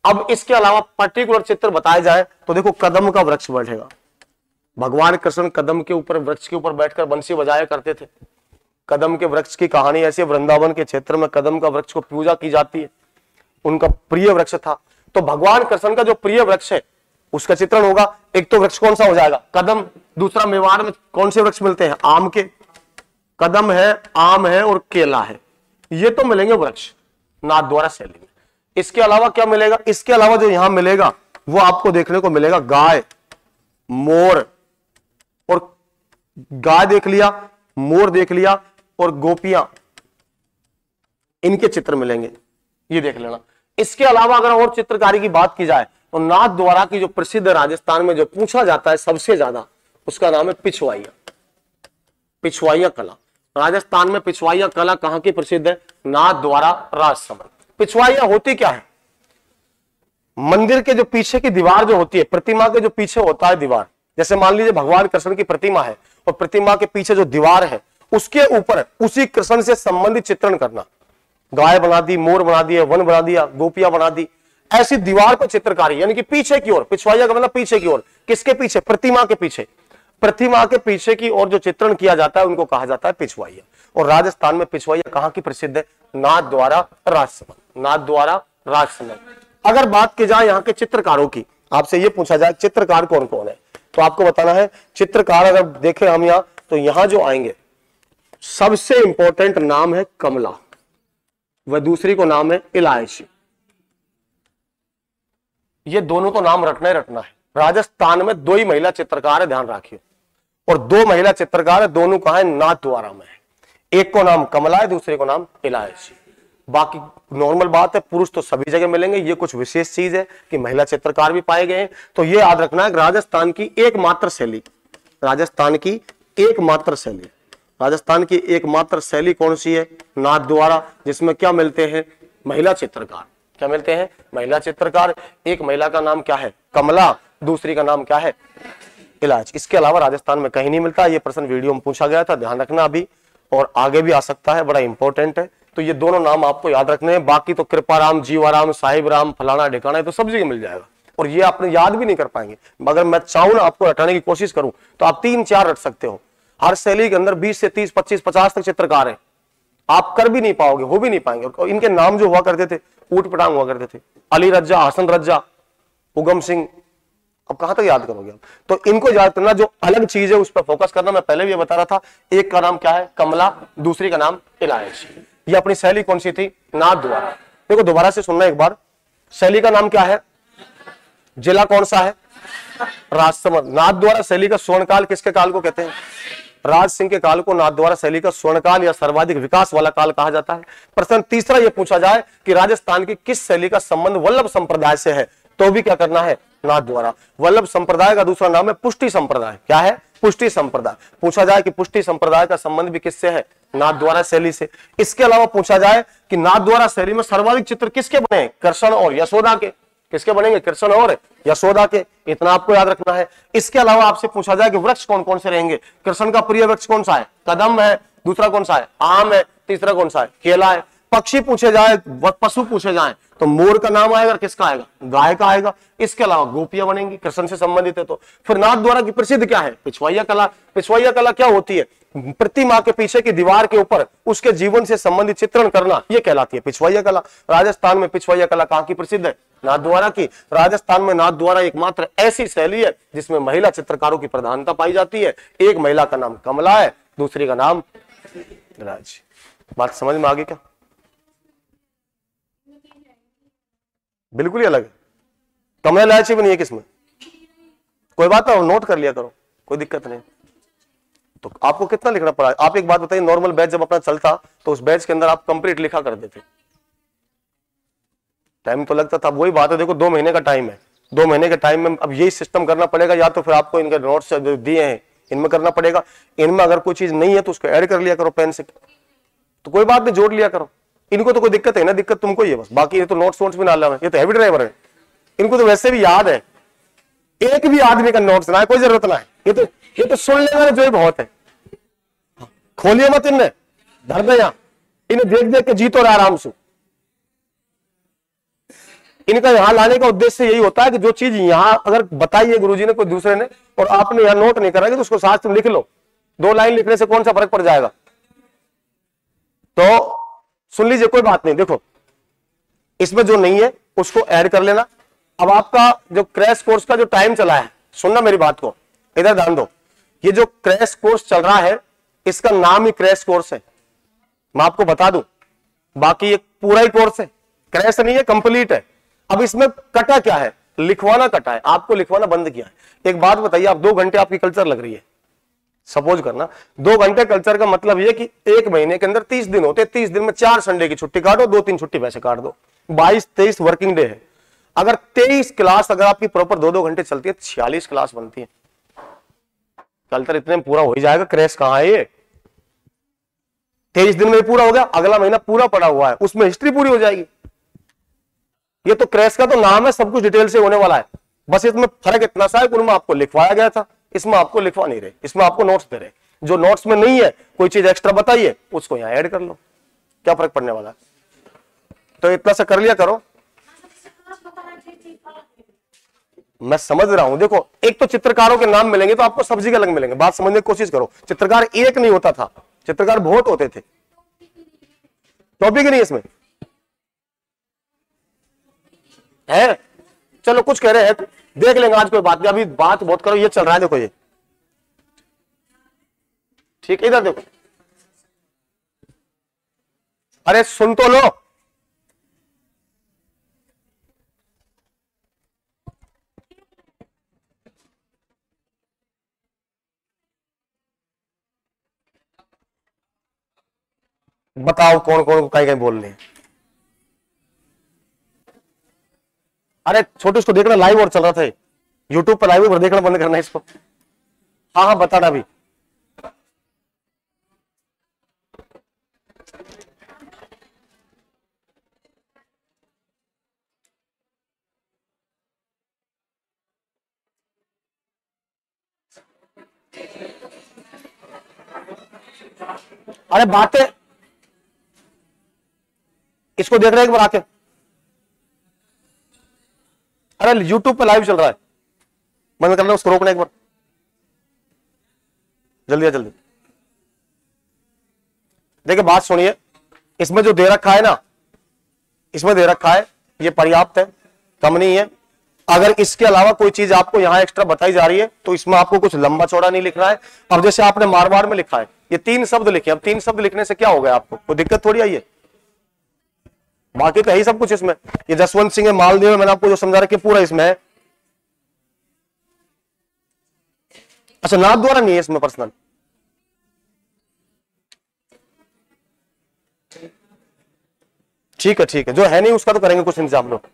अब इसके अलावा पर्टिकुलर चित्र बताए जाए तो देखो कदम का वृक्ष बैठेगा। भगवान कृष्ण कदम के ऊपर, वृक्ष के ऊपर बैठकर बंसी बजाया करते थे। कदम के वृक्ष की कहानी ऐसी, वृंदावन के क्षेत्र में कदम का वृक्ष को पूजा की जाती है, उनका प्रिय वृक्ष था। तो भगवान कृष्ण का जो प्रिय वृक्ष है उसका चित्रण होगा। एक तो वृक्ष कौन सा हो जाएगा? कदम। दूसरा मेवाड़ में कौन से वृक्ष मिलते हैं? आम के। कदम है, आम है और केला है, ये तो मिलेंगे वृक्ष नाथद्वारा शैली में। इसके अलावा क्या मिलेगा? इसके अलावा जो यहां मिलेगा वो आपको देखने को मिलेगा गाय, मोर, और गाय देख लिया, मोर देख लिया और गोपियां, इनके चित्र मिलेंगे, ये देख लेना। इसके अलावा अगर और चित्रकारी की बात की जाए तो नाथद्वारा की जो प्रसिद्ध राजस्थान में जो पूछा जाता है सबसे ज्यादा, उसका नाम है पिछवाइया। पिछवाइया कला, राजस्थान में पिछवाइया कला कहां की प्रसिद्ध है? नाथद्वारा राजसमंद। पिछवाइया होती क्या है? मंदिर के जो पीछे की दीवार जो होती है, प्रतिमा के जो पीछे होता है दीवार, जैसे मान लीजिए भगवान कृष्ण की प्रतिमा है और प्रतिमा के पीछे जो दीवार है उसके ऊपर उसी कृष्ण से संबंधित चित्रण करना। गाय बना दी, मोर बना दिया, वन बना दिया, गोपियां बना दी, ऐसी दीवार पर चित्रकारी, यानी कि पीछे की ओर। पिछवाइया का मतलब पीछे की ओर। किसके पीछे? प्रतिमा के पीछे। प्रतिमा के पीछे की ओर जो चित्रण किया जाता है उनको कहा जाता है पिछवाइया। और राजस्थान में पिछवाइया कहां की प्रसिद्ध है? नाथद्वारा राजसमंद। नाथद्वारा राजसमंद। अगर बात की जाए यहाँ के चित्रकारों की, आपसे ये पूछा जाए चित्रकार कौन कौन है, तो आपको बताना है चित्रकार। अगर देखें हम यहाँ तो यहां जो आएंगे सबसे इंपॉर्टेंट नाम है कमला, वह दूसरी को नाम है इलायची। ये दोनों तो नाम रटना ही रटना है। राजस्थान में 2 ही महिला चित्रकार है, ध्यान रखिए, और 2 महिला चित्रकार है, दोनों कहां है? नाथद्वारा में है। एक को नाम कमला है, दूसरे को नाम इलायची। बाकी नॉर्मल बात है, पुरुष तो सभी जगह मिलेंगे, ये कुछ विशेष चीज है कि महिला चित्रकार भी पाए गए हैं। तो ये याद रखना है राजस्थान की एकमात्र शैली, राजस्थान की एकमात्र शैली, राजस्थान की एकमात्र शैली कौन सी है? नाथद्वारा, जिसमें क्या मिलते हैं? महिला चित्रकार। क्या मिलते हैं? महिला चित्रकार। एक महिला का नाम क्या है? कमला, दूसरी का नाम क्या है? इलायची। इसके अलावा राजस्थान में कहीं नहीं मिलता। ये प्रश्न वीडियो में पूछा गया था, ध्यान रखना अभी, और आगे भी आ सकता है, बड़ा इंपॉर्टेंट है। तो ये दोनों नाम आपको याद रखने हैं। बाकी तो कृपाराम, जीवाराम, साहिब राम, फलाना ढिकाना, तो सब जगह मिल जाएगा, और ये आपने याद भी नहीं कर पाएंगे। मगर मैं चाहूं ना आपको रटाने की कोशिश करूं तो आप 3-4 रट सकते हो। हर शैली के अंदर 20 से 30, 25, 50 तक चित्रकार हैं, आप कर भी नहीं पाओगे, हो भी नहीं पाएंगे। और इनके नाम जो हुआ करते थे ऊट पटांग हुआ करते थे, अली रज्जा, हसन रज्जा, उगम सिंह, अब कहां तक याद करोगे आप? तो इनको याद करना, जो अलग चीज है उस पर फोकस करना। मैं पहले भी बता रहा था, एक का नाम क्या है? कमला, दूसरी का नाम इलायची। ये अपनी शैली कौन सी थी? नाथद्वारा। देखो दोबारा से सुनना एक बार, शैली का नाम क्या है? जिला कौन सा है? राजसमंद। नाथद्वारा शैली का स्वर्णकाल किसके काल को कहते हैं? राज सिंह के काल को नाथद्वारा शैली का स्वर्णकाल या सर्वाधिक विकास वाला काल कहा जाता है। प्रश्न तीसरा ये पूछा जाए कि राजस्थान की किस शैली का संबंध वल्लभ संप्रदाय से है, तो भी क्या करना है? नाथद्वारा। वल्लभ संप्रदाय का दूसरा नाम है पुष्टि संप्रदाय। क्या है? पुष्टि संप्रदाय। पूछा जाए कि पुष्टि संप्रदाय का संबंध भी किससे है? नाथद्वारा शैली से। इसके अलावा पूछा जाए कि नाथद्वारा शैली में सर्वाधिक चित्र किसके बने? कृष्ण और यशोदा के। किसके बनेंगे? कृष्ण और यशोदा के। इतना आपको याद रखना है। इसके अलावा आपसे पूछा जाए कि वृक्ष कौन कौन से रहेंगे? कृष्ण का प्रिय वृक्ष कौन सा है? कदम है। दूसरा कौन सा है? आम है। तीसरा कौन सा है? केला है। पक्षी पूछे जाए, पशु पूछे जाए तो मोर का नाम आएगा, किसका आएगा? गाय का आएगा। इसके अलावा गोपियां बनेंगी, कृष्ण से संबंधित है। तो फिर नाथद्वारा की प्रसिद्ध क्या है? पिछवाइया कला। पिछवाइया कला क्या होती है? प्रतिमा के पीछे की दीवार के ऊपर उसके जीवन से संबंधित चित्रण करना, यह कहलाती है पिछवाइया कला। राजस्थान में पिछवाइया कला कहां की प्रसिद्ध है? नाथद्वारा की। राजस्थान में नाथद्वारा एकमात्र ऐसी शैली है जिसमें महिला चित्रकारों की प्रधानता पाई जाती है। एक महिला का नाम कमला है, दूसरी का नाम राज। बात समझ में आ गई क्या? बिल्कुल ही अलग है। कमला इलायची भी नहीं है किसमें। कोई बात ना, नोट कर लिया करो, कोई दिक्कत नहीं। तो आपको कितना लिखना पड़ा? आप एक बात बताइए, नॉर्मल बैच जब अपना चलता तो उस बैच के अंदर आप कंप्लीट लिखा करते थे, टाइम तो लगता था। वही बात है, देखो 2 महीने का टाइम है। 2 महीने के टाइम में अब यही सिस्टम करना पड़ेगा, या तो फिर आपको इनके नोट्स जो दिए हैं इनमें करना पड़ेगा। इनमें अगर कोई चीज नहीं है तो उसको ऐड कर लिया करो पेन से, तो कोई बात नहीं, जोड़ लिया करो। इनको तो कोई दिक्कत है ना, दिक्कत तुमको ही है बस। बाकी ये तो नोट्स भी ना लाना, ये तो हैवी ड्राइवर है, इनको तो वैसे भी याद है। एक भी आदमी का नोट्स ना है, कोई जरूरत ना है। ये तो सुन लेना जो ही बहुत है। खोलिए मत इनने, धर दे यहाँ, इन्हें देख देख के जीतो रहा आराम से। इनका यहां लाने का उद्देश्य यही होता है कि जो चीज यहां अगर बताई है गुरुजी ने कोई दूसरे ने और आपने यहां नोट नहीं कराएंगे तो उसको साथ तुम लिख लो। 2 लाइन लिखने से कौन सा फर्क पड़ जाएगा? तो सुन लीजिए, कोई बात नहीं। देखो इसमें जो नहीं है उसको ऐड कर लेना। अब आपका जो क्रैश कोर्स का जो टाइम चला है, सुनना मेरी बात को, इधर ध्यान दो। ये जो क्रैश कोर्स चल रहा है इसका नाम ही क्रैश कोर्स है, मैं आपको बता दूं। बाकी ये पूरा ही कोर्स है, क्रैश नहीं है, कंप्लीट है। अब इसमें कटा क्या है, लिखवाना कटा है, आपको लिखवाना बंद किया है। एक बात बताइए, आप 2 घंटे आपकी कल्चर लग रही है, सपोज करना 2 घंटे कल्चर का मतलब यह कि 1 महीने के अंदर 30 दिन होते, 30 दिन में 4 संडे की छुट्टी काटो, 2-3 छुट्टी वैसे काट दो, 22-23 वर्किंग डे है। अगर 23 क्लास अगर आपकी प्रॉपर 2-2 घंटे चलती है, 46 क्लास बनती है। कल्चर इतने में पूरा हो ही जाएगा, क्रैश कहां है ये, 23 दिन में पूरा हो गया, अगला महीना पूरा पड़ा हुआ है, उसमें हिस्ट्री पूरी हो जाएगी। ये तो क्रैश का तो नाम है, सब कुछ डिटेल से होने वाला है। बस इसमें फर्क इतना सा है, उनमें आपको लिखवाया गया था, इसमें आपको लिखवा नहीं रहे, इसमें आपको नोट्स दे रहे। जो नोट्स में नहीं है, कोई चीज एक्स्ट्रा बताइए, उसको यहां ऐड कर लो, क्या फर्क पड़ने वाला है। तो इतना सा कर लिया करो। मैं समझ रहा हूं, देखो एक तो चित्रकारों के नाम मिलेंगे तो आपको सब्जी के अलग मिलेंगे, बात समझने की कोशिश करो। चित्रकार एक नहीं होता था, चित्रकार बहुत होते थे। टॉपिक ही नहीं इसमें है, चलो कुछ कह रहे हैं देख लेंगे आज, कोई बात नहीं, अभी बात बहुत करो, ये चल रहा है देखो ये, ठीक है। इधर देखो, अरे सुन तो लो, बताओ कौन कौन कहीं कहीं बोल रहे हैं। अरे छोटू इसको देखना, लाइव और चल रहा था यूट्यूब पर, लाइव पर देखना बंद करना इसको। हाँ हाँ बताना अभी। अरे बातें, इसको देख रहे हैं एक बार आके। अरे यूट्यूब पे लाइव चल रहा है, बंद करना, उसको रोकना एक बार, जल्दी जल्दी। देखिए बात सुनिए, इसमें जो दे रखा है ना, इसमें दे रखा है ये पर्याप्त है, कम नहीं है। अगर इसके अलावा कोई चीज आपको यहां एक्स्ट्रा बताई जा रही है तो इसमें आपको कुछ लंबा चौड़ा नहीं लिखना है। अब जैसे आपने मारवाड़ में लिखा है, ये 3 शब्द लिखे, अब 3 शब्द लिखने से क्या हो गया, आपको कोई दिक्कत थोड़ी आई है, बाकी तो है ही सब कुछ इसमें। ये जसवंत सिंह है, मालदेव है, मैंने आपको जो समझा रखा पूरा इसमें है। अच्छा नाथ द्वारा नहीं है इसमें पर्सनल, ठीक है ठीक है, जो है नहीं उसका तो करेंगे कुछ इंतजाम लोग।